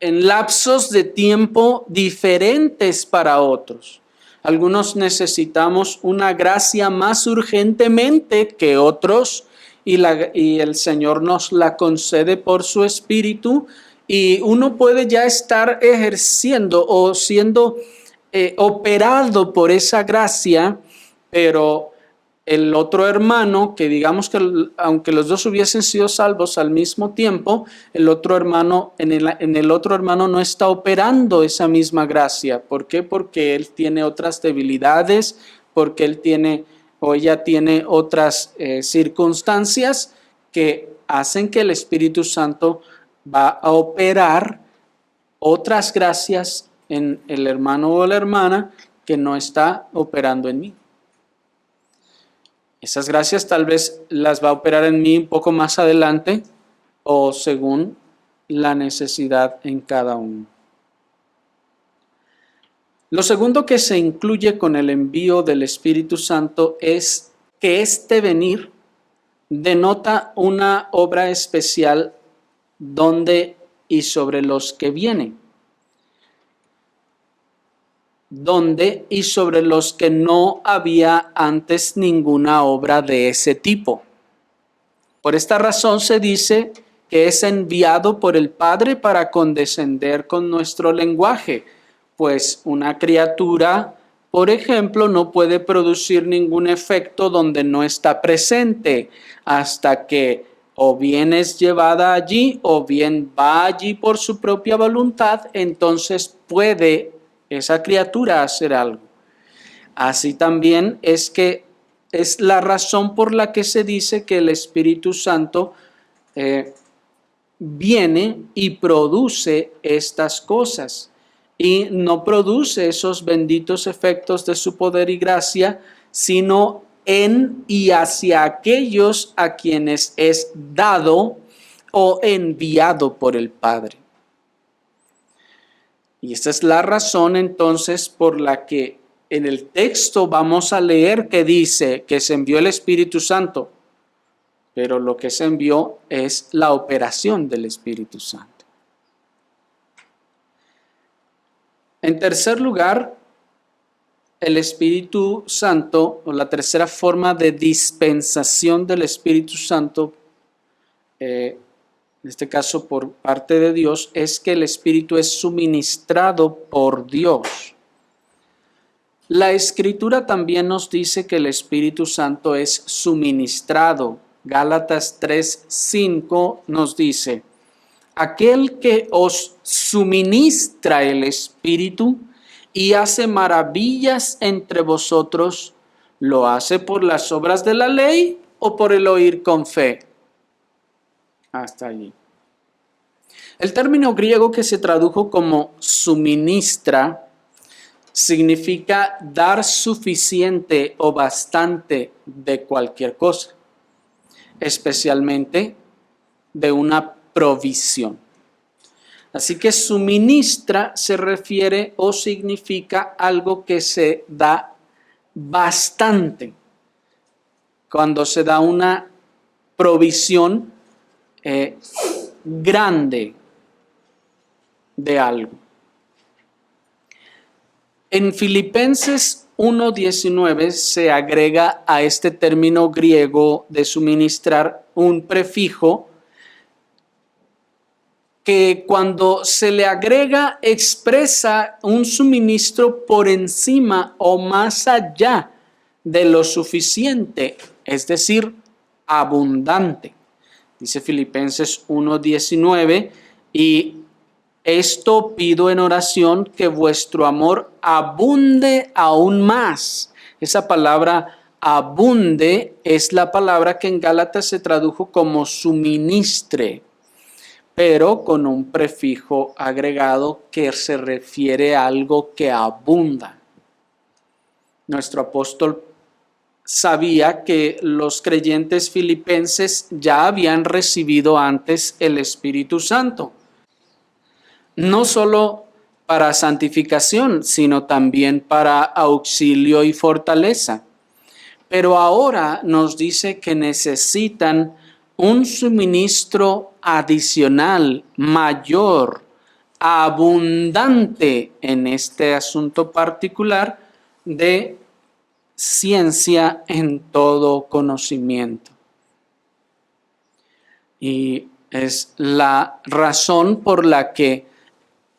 lapsos de tiempo diferentes para otros. Algunos necesitamos una gracia más urgentemente que otros y el Señor nos la concede por su Espíritu y uno puede ya estar ejerciendo o siendo operado por esa gracia, pero el otro hermano, que digamos que aunque los dos hubiesen sido salvos al mismo tiempo, el otro hermano, en el otro hermano no está operando esa misma gracia. ¿Por qué? Porque él tiene otras debilidades, porque él tiene o ella tiene otras circunstancias que hacen que el Espíritu Santo va a operar otras gracias en el hermano o la hermana que no está operando en mí. Esas gracias tal vez las va a operar en mí un poco más adelante o según la necesidad en cada uno. Lo segundo que se incluye con el envío del Espíritu Santo es que este venir denota una obra especial donde y sobre los que vienen. Donde y sobre los que no había antes ninguna obra de ese tipo. Por esta razón se dice que es enviado por el Padre para condescender con nuestro lenguaje, pues una criatura, por ejemplo, no puede producir ningún efecto donde no está presente, hasta que o bien es llevada allí o bien va allí por su propia voluntad, entonces puede esa criatura hacer algo. Así también es que es la razón por la que se dice que el Espíritu Santo viene y produce estas cosas y no produce esos benditos efectos de su poder y gracia, sino en y hacia aquellos a quienes es dado o enviado por el Padre. Y esta es la razón entonces por la que en el texto vamos a leer que dice que se envió el Espíritu Santo, pero lo que se envió es la operación del Espíritu Santo. En tercer lugar, el Espíritu Santo, o la tercera forma de dispensación del Espíritu Santo, en este caso por parte de Dios, es que el Espíritu es suministrado por Dios. La Escritura también nos dice que el Espíritu Santo es suministrado. Gálatas 3:5 nos dice: aquel que os suministra el Espíritu y hace maravillas entre vosotros, ¿lo hace por las obras de la ley o por el oír con fe? Hasta allí. El término griego que se tradujo como suministra significa dar suficiente o bastante de cualquier cosa, especialmente de una provisión. Así que suministra se refiere o significa algo que se da bastante. Cuando se da una provisión grande de algo. En Filipenses 1:19 se agrega a este término griego de suministrar un prefijo que cuando se le agrega expresa un suministro por encima o más allá de lo suficiente, es decir, abundante. Dice Filipenses 1:19, y esto pido en oración, que vuestro amor abunde aún más. Esa palabra abunde es la palabra que en Gálatas se tradujo como suministre, pero con un prefijo agregado que se refiere a algo que abunda. Nuestro apóstol sabía que los creyentes filipenses ya habían recibido antes el Espíritu Santo. No solo para santificación, sino también para auxilio y fortaleza. Pero ahora nos dice que necesitan un suministro adicional, mayor, abundante en este asunto particular de ciencia en todo conocimiento. Y es la razón por la que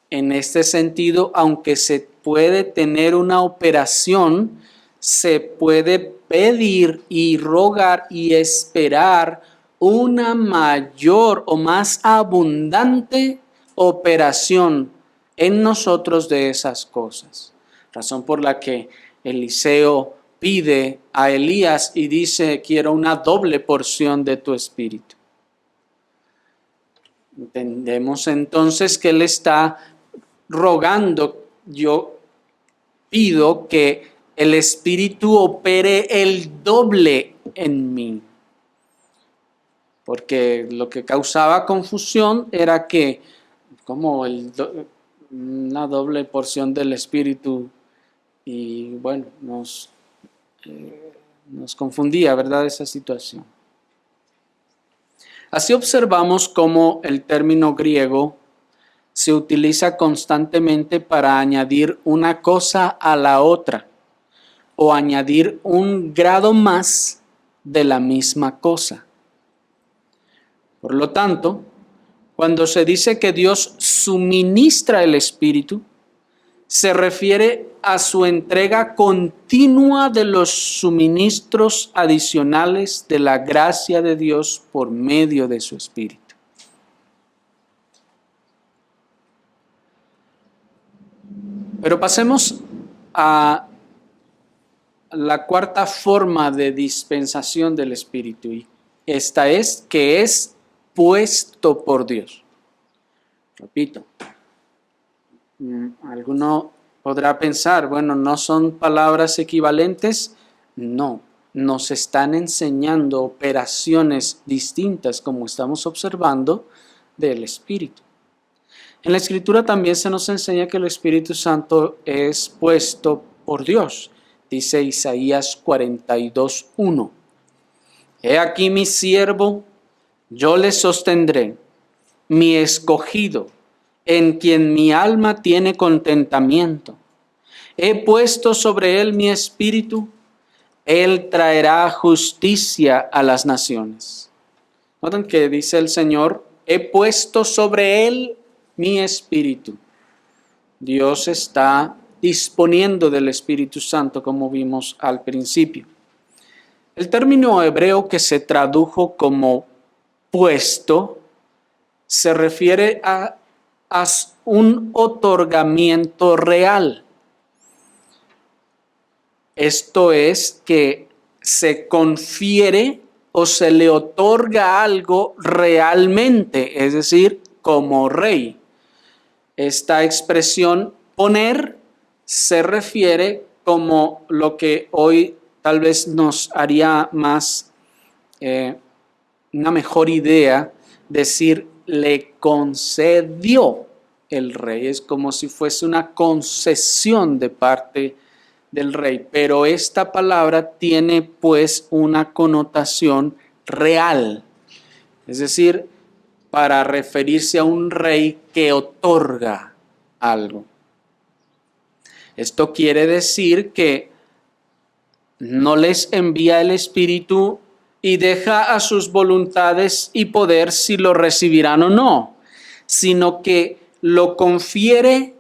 en este sentido, aunque se puede tener una operación, se puede pedir y rogar y esperar una mayor o más abundante operación en nosotros de esas cosas. Razón por la que Eliseo pide a Elías y dice: quiero una doble porción de tu espíritu. Entendemos entonces que él está rogando: yo pido que el Espíritu opere el doble en mí. Porque lo que causaba confusión era que, como una doble porción del Espíritu, y bueno, nos confundía, ¿verdad?, esa situación. Así observamos cómo el término griego se utiliza constantemente para añadir una cosa a la otra o añadir un grado más de la misma cosa. Por lo tanto, cuando se dice que Dios suministra el Espíritu, se refiere a su entrega continua de los suministros adicionales de la gracia de Dios por medio de su Espíritu. Pero pasemos a la cuarta forma de dispensación del Espíritu, y esta es que es puesto por Dios. Repito, alguno podrá pensar, bueno, ¿no son palabras equivalentes? No, nos están enseñando operaciones distintas, como estamos observando, del Espíritu. En la Escritura también se nos enseña que el Espíritu Santo es puesto por Dios. Dice Isaías 42:1. He aquí mi siervo, yo le sostendré, mi escogido, en quien mi alma tiene contentamiento. He puesto sobre él mi espíritu, él traerá justicia a las naciones. Noten que dice el Señor: he puesto sobre él mi espíritu. Dios está disponiendo del Espíritu Santo, como vimos al principio. El término hebreo que se tradujo como puesto se refiere a un otorgamiento real. Esto es que se confiere o se le otorga algo realmente, es decir, como rey. Esta expresión poner se refiere como lo que hoy tal vez nos haría más una mejor idea, decir le concedió el rey. Es como si fuese una concesión de parte del rey, pero esta palabra tiene pues una connotación real, es decir, para referirse a un rey que otorga algo. Esto quiere decir que no les envía el Espíritu y deja a sus voluntades y poder si lo recibirán o no, sino que lo confiere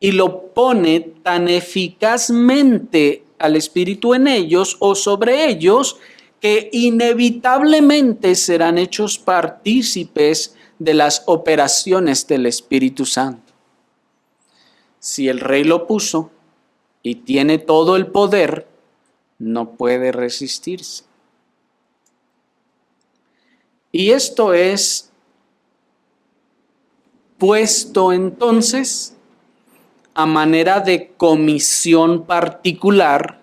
y lo pone tan eficazmente al Espíritu en ellos o sobre ellos que inevitablemente serán hechos partícipes de las operaciones del Espíritu Santo. Si el rey lo puso y tiene todo el poder, no puede resistirse. Y esto es puesto entonces a manera de comisión particular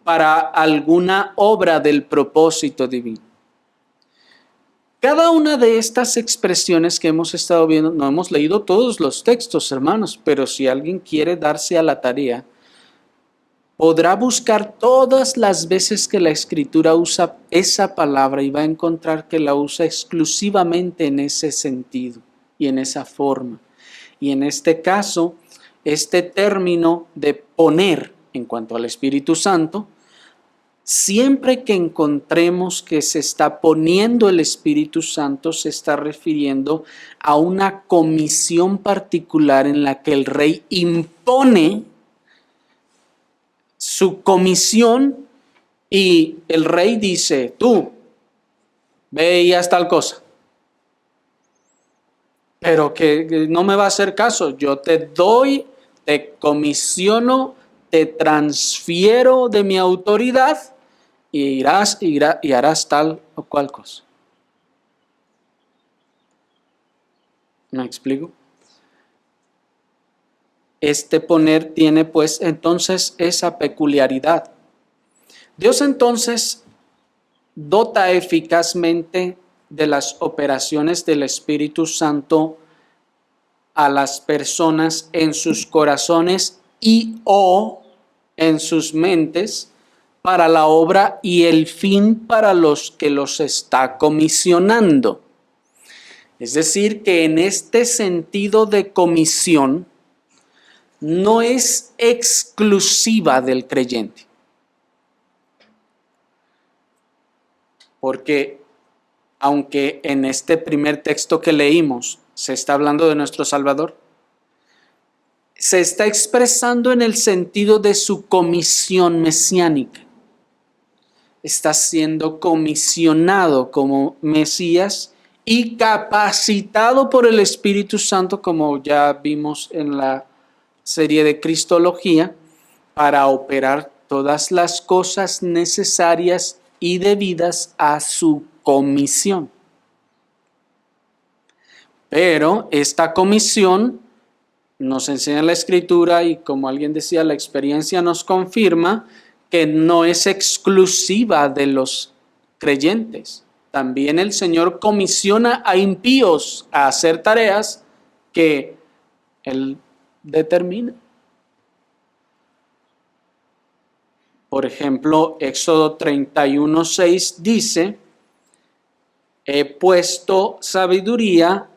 para alguna obra del propósito divino. Cada una de estas expresiones que hemos estado viendo, no hemos leído todos los textos, hermanos, pero si alguien quiere darse a la tarea, podrá buscar todas las veces que la Escritura usa esa palabra y va a encontrar que la usa exclusivamente en ese sentido y en esa forma. Y en este caso, este término de poner en cuanto al Espíritu Santo, siempre que encontremos que se está poniendo el Espíritu Santo, se está refiriendo a una comisión particular en la que el rey impone su comisión y el rey dice, tú, ve y haz tal cosa. Pero que no me va a hacer caso, yo te doy, te comisiono, te transfiero de mi autoridad y irás y harás tal o cual cosa. ¿Me explico? Este poner tiene pues entonces esa peculiaridad. Dios entonces dota eficazmente de las operaciones del Espíritu Santo a las personas en sus corazones y o en sus mentes para la obra y el fin para los que los está comisionando. Es decir, que en este sentido de comisión no es exclusiva del creyente. Porque aunque en este primer texto que leímos se está hablando de nuestro Salvador, se está expresando en el sentido de su comisión mesiánica. Está siendo comisionado como Mesías y capacitado por el Espíritu Santo, como ya vimos en la serie de Cristología, para operar todas las cosas necesarias y debidas a su comisión. Pero esta comisión nos enseña la Escritura y, como alguien decía, la experiencia nos confirma que no es exclusiva de los creyentes. También el Señor comisiona a impíos a hacer tareas que Él determina. Por ejemplo, Éxodo 31:6 dice, he puesto sabiduría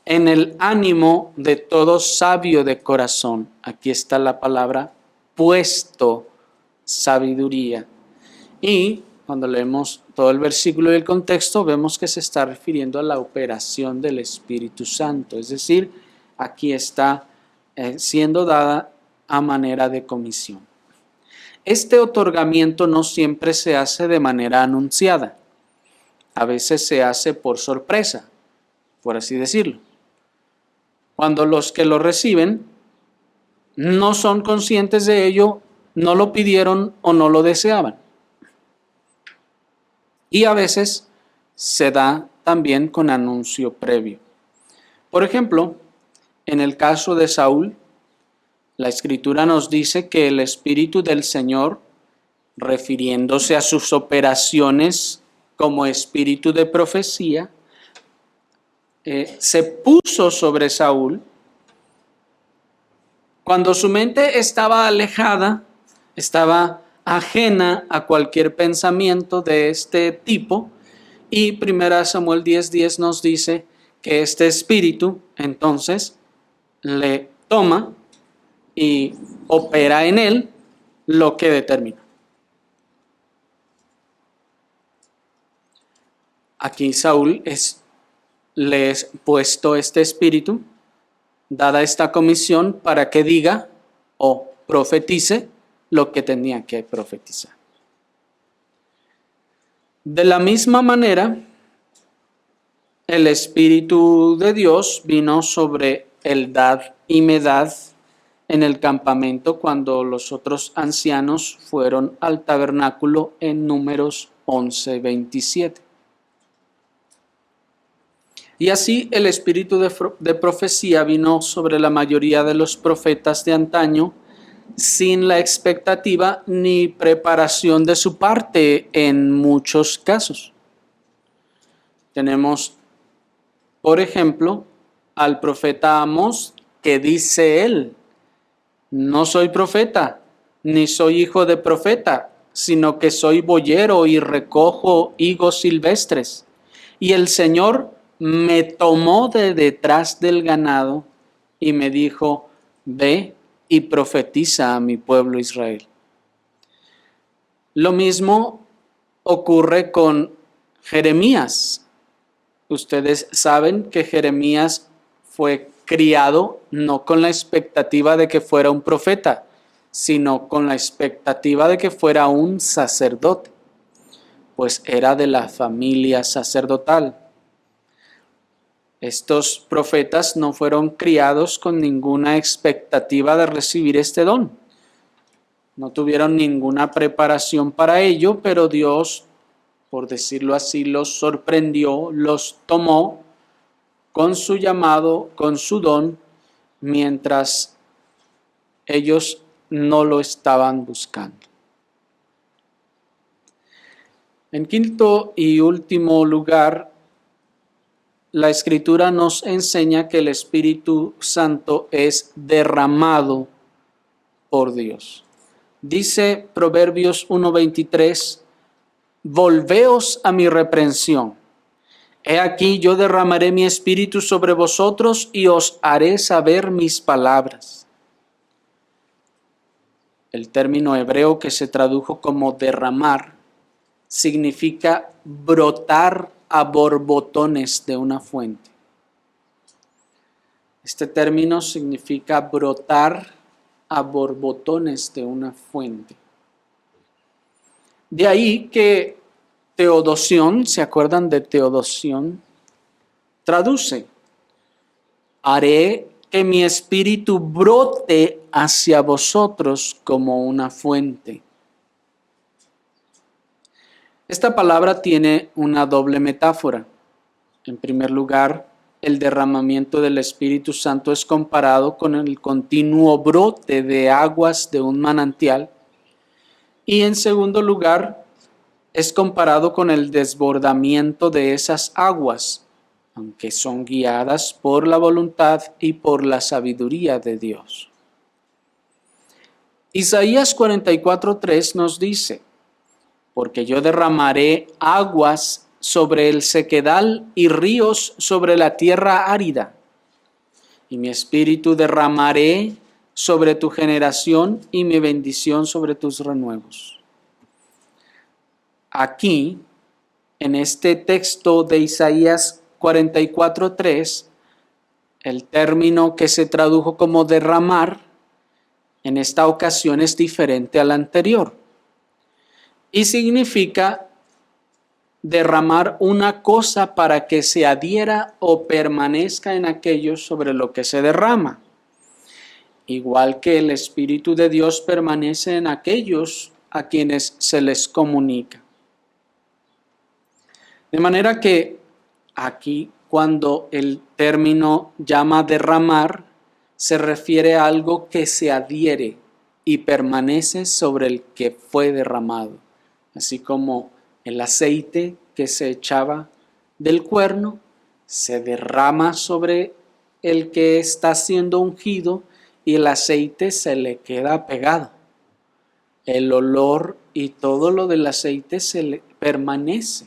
en el ánimo de todo sabio de corazón. Aquí está la palabra puesto sabiduría. Y cuando leemos todo el versículo y el contexto, vemos que se está refiriendo a la operación del Espíritu Santo. Es decir, aquí está siendo dada a manera de comisión. Este otorgamiento no siempre se hace de manera anunciada. A veces se hace por sorpresa, por así decirlo. Cuando los que lo reciben no son conscientes de ello, no lo pidieron o no lo deseaban. Y a veces se da también con anuncio previo. Por ejemplo, en el caso de Saúl, la Escritura nos dice que el Espíritu del Señor, refiriéndose a sus operaciones como espíritu de profecía, se puso sobre Saúl cuando su mente estaba alejada, estaba ajena a cualquier pensamiento de este tipo, y 1 Samuel 10:10 nos dice que este espíritu entonces le toma y opera en él lo que determina. Aquí Saúl le es puesto este espíritu, dada esta comisión, para que diga o profetice lo que tenía que profetizar. De la misma manera, el Espíritu de Dios vino sobre Eldad y Medad en el campamento cuando los otros ancianos fueron al tabernáculo en Números 11:27. Y así el espíritu de profecía vino sobre la mayoría de los profetas de antaño sin la expectativa ni preparación de su parte en muchos casos. Tenemos, por ejemplo, al profeta Amós, que dice él: no soy profeta, ni soy hijo de profeta, sino que soy boyero y recojo higos silvestres. Y el Señor me tomó de detrás del ganado y me dijo: ve y profetiza a mi pueblo Israel. Lo mismo ocurre con Jeremías. Ustedes saben que Jeremías fue criado no con la expectativa de que fuera un profeta, sino con la expectativa de que fuera un sacerdote, pues era de la familia sacerdotal. Estos profetas no fueron criados con ninguna expectativa de recibir este don. No tuvieron ninguna preparación para ello, pero Dios, por decirlo así, los sorprendió, los tomó con su llamado, con su don, mientras ellos no lo estaban buscando. En quinto y último lugar, la Escritura nos enseña que el Espíritu Santo es derramado por Dios. Dice Proverbios 1:23, volveos a mi reprensión. He aquí yo derramaré mi espíritu sobre vosotros y os haré saber mis palabras. El término hebreo que se tradujo como derramar significa brotar a borbotones de una fuente. Este término significa brotar a borbotones de una fuente. De ahí que Teodosión, ¿se acuerdan de Teodosión? Traduce: haré que mi espíritu brote hacia vosotros como una fuente. Esta palabra tiene una doble metáfora. En primer lugar, el derramamiento del Espíritu Santo es comparado con el continuo brote de aguas de un manantial. Y en segundo lugar, es comparado con el desbordamiento de esas aguas, aunque son guiadas por la voluntad y por la sabiduría de Dios. Isaías 44:3 nos dice: porque yo derramaré aguas sobre el sequedal y ríos sobre la tierra árida, y mi espíritu derramaré sobre tu generación y mi bendición sobre tus renuevos. Aquí, en este texto de Isaías 44:3, el término que se tradujo como derramar, en esta ocasión es diferente al anterior. Y significa derramar una cosa para que se adhiera o permanezca en aquello sobre lo que se derrama. Igual que el Espíritu de Dios permanece en aquellos a quienes se les comunica. De manera que aquí, cuando el término llama derramar, se refiere a algo que se adhiere y permanece sobre el que fue derramado. Así como el aceite que se echaba del cuerno se derrama sobre el que está siendo ungido y el aceite se le queda pegado. El olor y todo lo del aceite se le permanece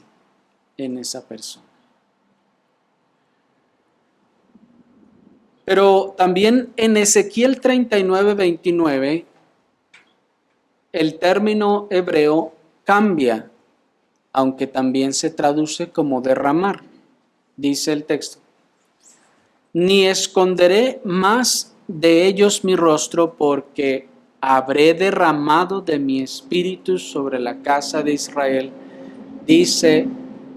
en esa persona. Pero también en Ezequiel 39:29, el término hebreo cambia, aunque también se traduce como derramar. Dice el texto: ni esconderé más de ellos mi rostro, porque habré derramado de mi espíritu sobre la casa de Israel, dice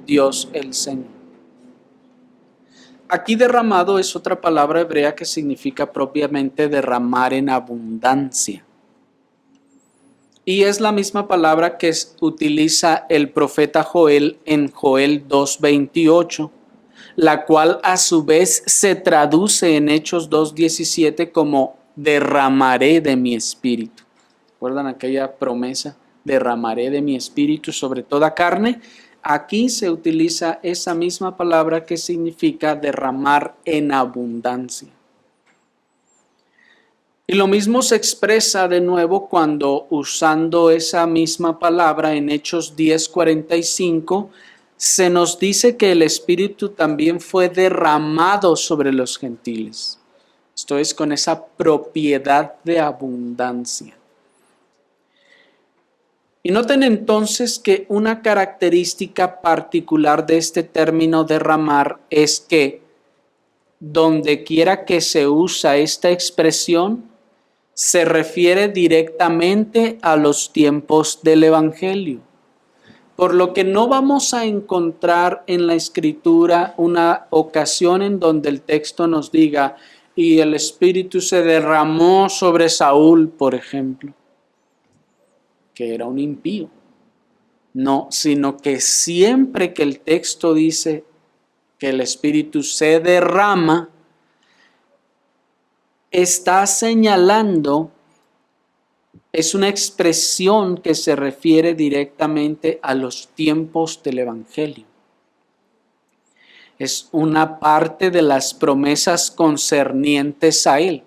Dios el Señor. Aquí derramado es otra palabra hebrea que significa propiamente derramar en abundancia. Y es la misma palabra que utiliza el profeta Joel en Joel 2:28, la cual a su vez se traduce en Hechos 2:17 como derramaré de mi espíritu. ¿Recuerdan aquella promesa? Derramaré de mi espíritu sobre toda carne. aquí se utiliza esa misma palabra que significa derramar en abundancia. Y lo mismo se expresa de nuevo cuando, usando esa misma palabra en Hechos 10:45, se nos dice que el Espíritu también fue derramado sobre los gentiles. Esto es, con esa propiedad de abundancia. Y noten entonces que una característica particular de este término derramar es que donde quiera que se usa esta expresión, se refiere directamente a los tiempos del Evangelio. Por lo que no vamos a encontrar en la Escritura una ocasión en donde el texto nos diga, y el Espíritu se derramó sobre Saúl, por ejemplo, que era un impío. No, sino que siempre que el texto dice que el Espíritu se derrama, está señalando, es una expresión que se refiere directamente a los tiempos del Evangelio. Es una parte de las promesas concernientes a Él.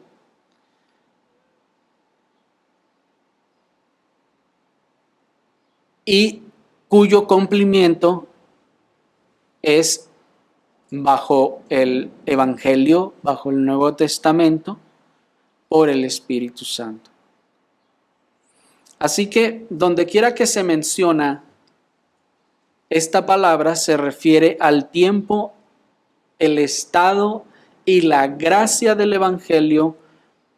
Y cuyo cumplimiento es bajo el Evangelio, bajo el Nuevo Testamento, por el Espíritu Santo. Así que donde quiera que se menciona esta palabra, se refiere al tiempo, el estado y la gracia del Evangelio,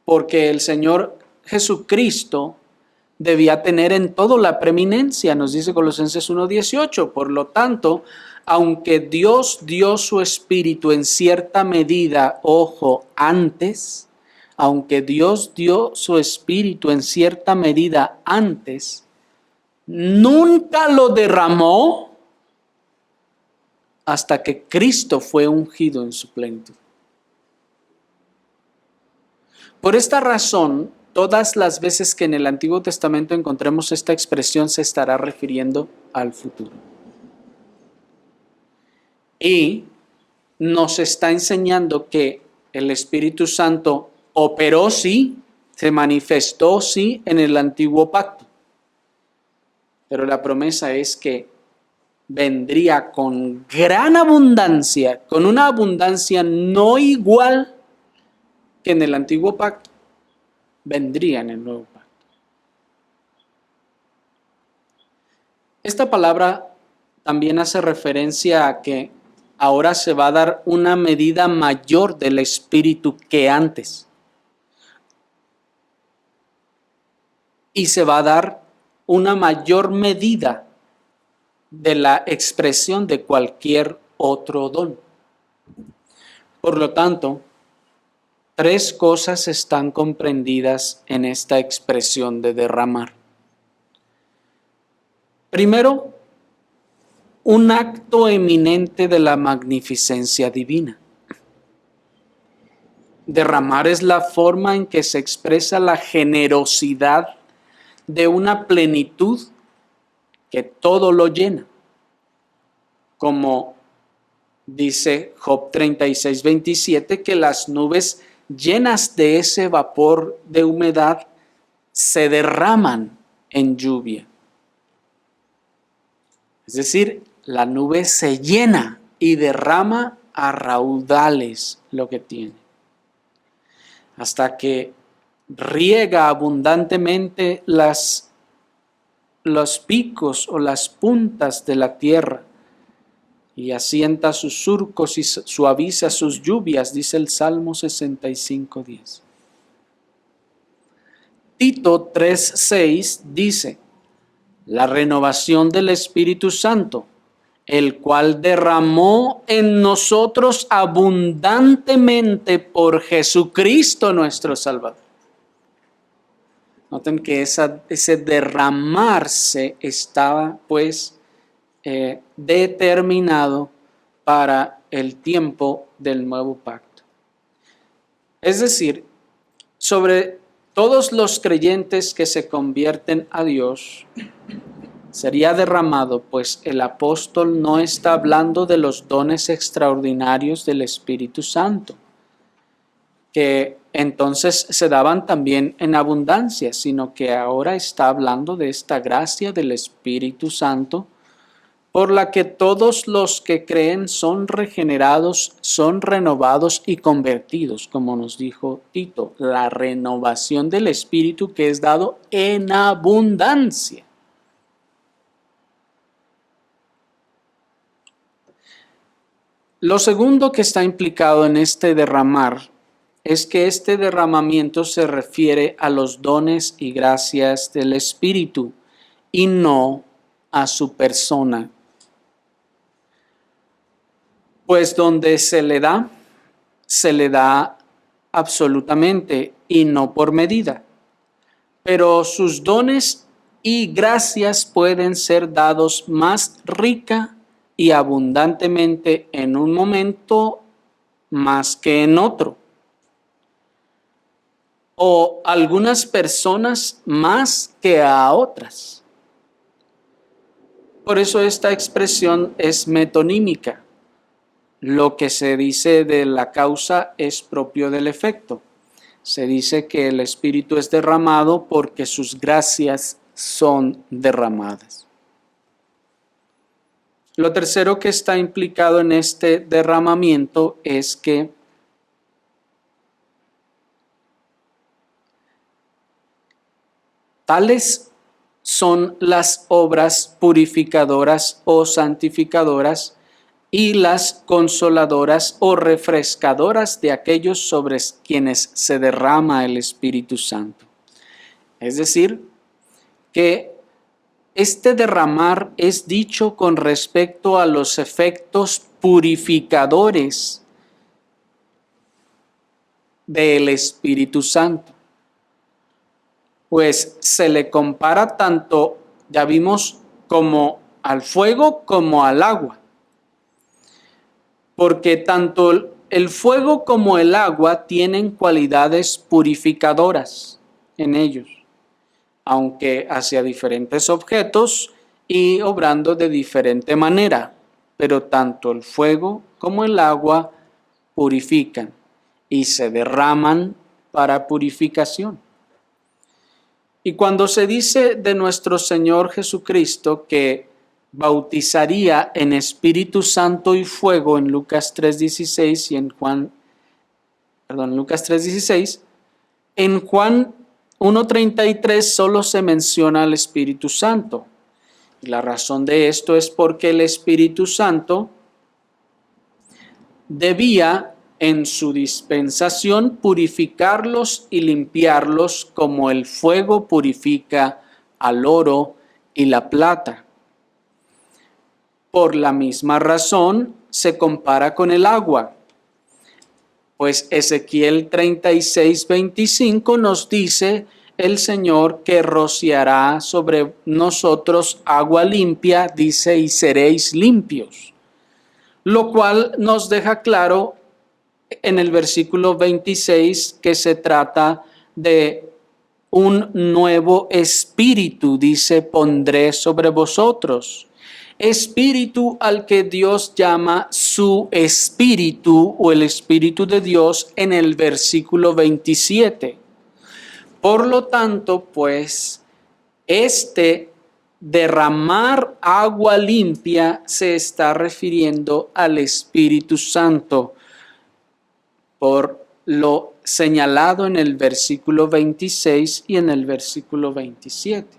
porque el Señor Jesucristo debía tener en todo la preeminencia, nos dice Colosenses 1:18. Por lo tanto, aunque Dios dio su Espíritu en cierta medida, ojo, antes, aunque Dios dio su Espíritu en cierta medida antes, nunca lo derramó hasta que Cristo fue ungido en su plenitud. Por esta razón, todas las veces que en el Antiguo Testamento encontremos esta expresión, se estará refiriendo al futuro. Y nos está enseñando que el Espíritu Santo operó sí, se manifestó sí en el antiguo pacto. Pero la promesa es que vendría con gran abundancia, con una abundancia no igual que en el antiguo pacto, vendría en el nuevo pacto. Esta palabra también hace referencia a que ahora se va a dar una medida mayor del Espíritu que antes. Y se va a dar una mayor medida de la expresión de cualquier otro don. Por lo tanto, tres cosas están comprendidas en esta expresión de derramar. Primero, un acto eminente de la magnificencia divina. Derramar es la forma en que se expresa la generosidad de una plenitud que todo lo llena. Como dice Job 36:27, que las nubes llenas de ese vapor de humedad se derraman en lluvia. Es decir, la nube se llena y derrama a raudales lo que tiene, hasta que riega abundantemente los picos o las puntas de la tierra y asienta sus surcos y suaviza sus lluvias, dice el Salmo 65:10. Tito 3:6 dice: la renovación del Espíritu Santo, el cual derramó en nosotros abundantemente por Jesucristo nuestro Salvador. Noten que ese derramarse estaba pues determinado para el tiempo del nuevo pacto. Es decir, sobre todos los creyentes que se convierten a Dios, sería derramado, pues el apóstol no está hablando de los dones extraordinarios del Espíritu Santo, que entonces se daban también en abundancia, sino que ahora está hablando de esta gracia del Espíritu Santo, por la que todos los que creen son regenerados, son renovados y convertidos, como nos dijo Tito, la renovación del Espíritu que es dado en abundancia. Lo segundo que está implicado en este derramar es que este derramamiento se refiere a los dones y gracias del Espíritu y no a su persona. Pues donde se le da absolutamente y no por medida. Pero sus dones y gracias pueden ser dados más rica y abundantemente en un momento más que en otro. O algunas personas más que a otras. Por eso esta expresión es metonímica. Lo que se dice de la causa es propio del efecto. Se dice que el Espíritu es derramado porque sus gracias son derramadas. Lo tercero que está implicado en este derramamiento es que tales son las obras purificadoras o santificadoras y las consoladoras o refrescadoras de aquellos sobre quienes se derrama el Espíritu Santo. Es decir, que este derramar es dicho con respecto a los efectos purificadores del Espíritu Santo. Pues se le compara tanto, ya vimos, como al fuego como al agua. Porque tanto el fuego como el agua tienen cualidades purificadoras en ellos, aunque hacia diferentes objetos y obrando de diferente manera, pero tanto el fuego como el agua purifican y se derraman para purificación. Y cuando se dice de nuestro Señor Jesucristo que bautizaría en Espíritu Santo y fuego en Lucas 3:16 y Lucas 3:16, en Juan 1:33 solo se menciona al Espíritu Santo. Y la razón de esto es porque el Espíritu Santo debía en su dispensación purificarlos y limpiarlos como el fuego purifica al oro y la plata. Por la misma razón se compara con el agua, pues Ezequiel 36:25 nos dice el Señor que rociará sobre nosotros agua limpia, dice, y seréis limpios. Lo cual nos deja claro en el versículo 26 que se trata de un nuevo espíritu, dice, pondré sobre vosotros. Espíritu al que Dios llama su espíritu o el espíritu de Dios en el versículo 27. Por lo tanto, pues, este derramar agua limpia se está refiriendo al Espíritu Santo, por lo señalado en el versículo 26 y en el versículo 27.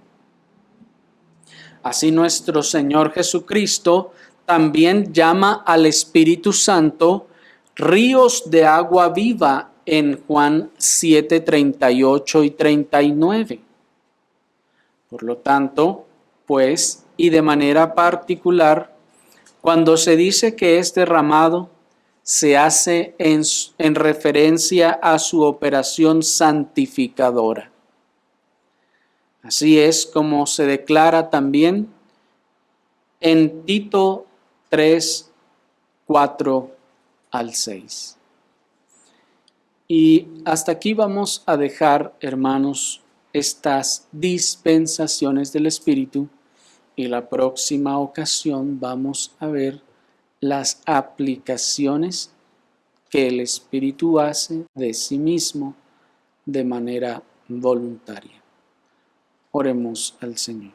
Así nuestro Señor Jesucristo también llama al Espíritu Santo ríos de agua viva en Juan 7:38 y 39. Por lo tanto, pues, y de manera particular, cuando se dice que es derramado, se hace en referencia a su operación santificadora. Así es como se declara también en Tito 3, 4 al 6. Y hasta aquí vamos a dejar, hermanos, estas dispensaciones del Espíritu Y la próxima ocasión vamos a ver las aplicaciones que el Espíritu hace de sí mismo de manera voluntaria. Oremos al Señor.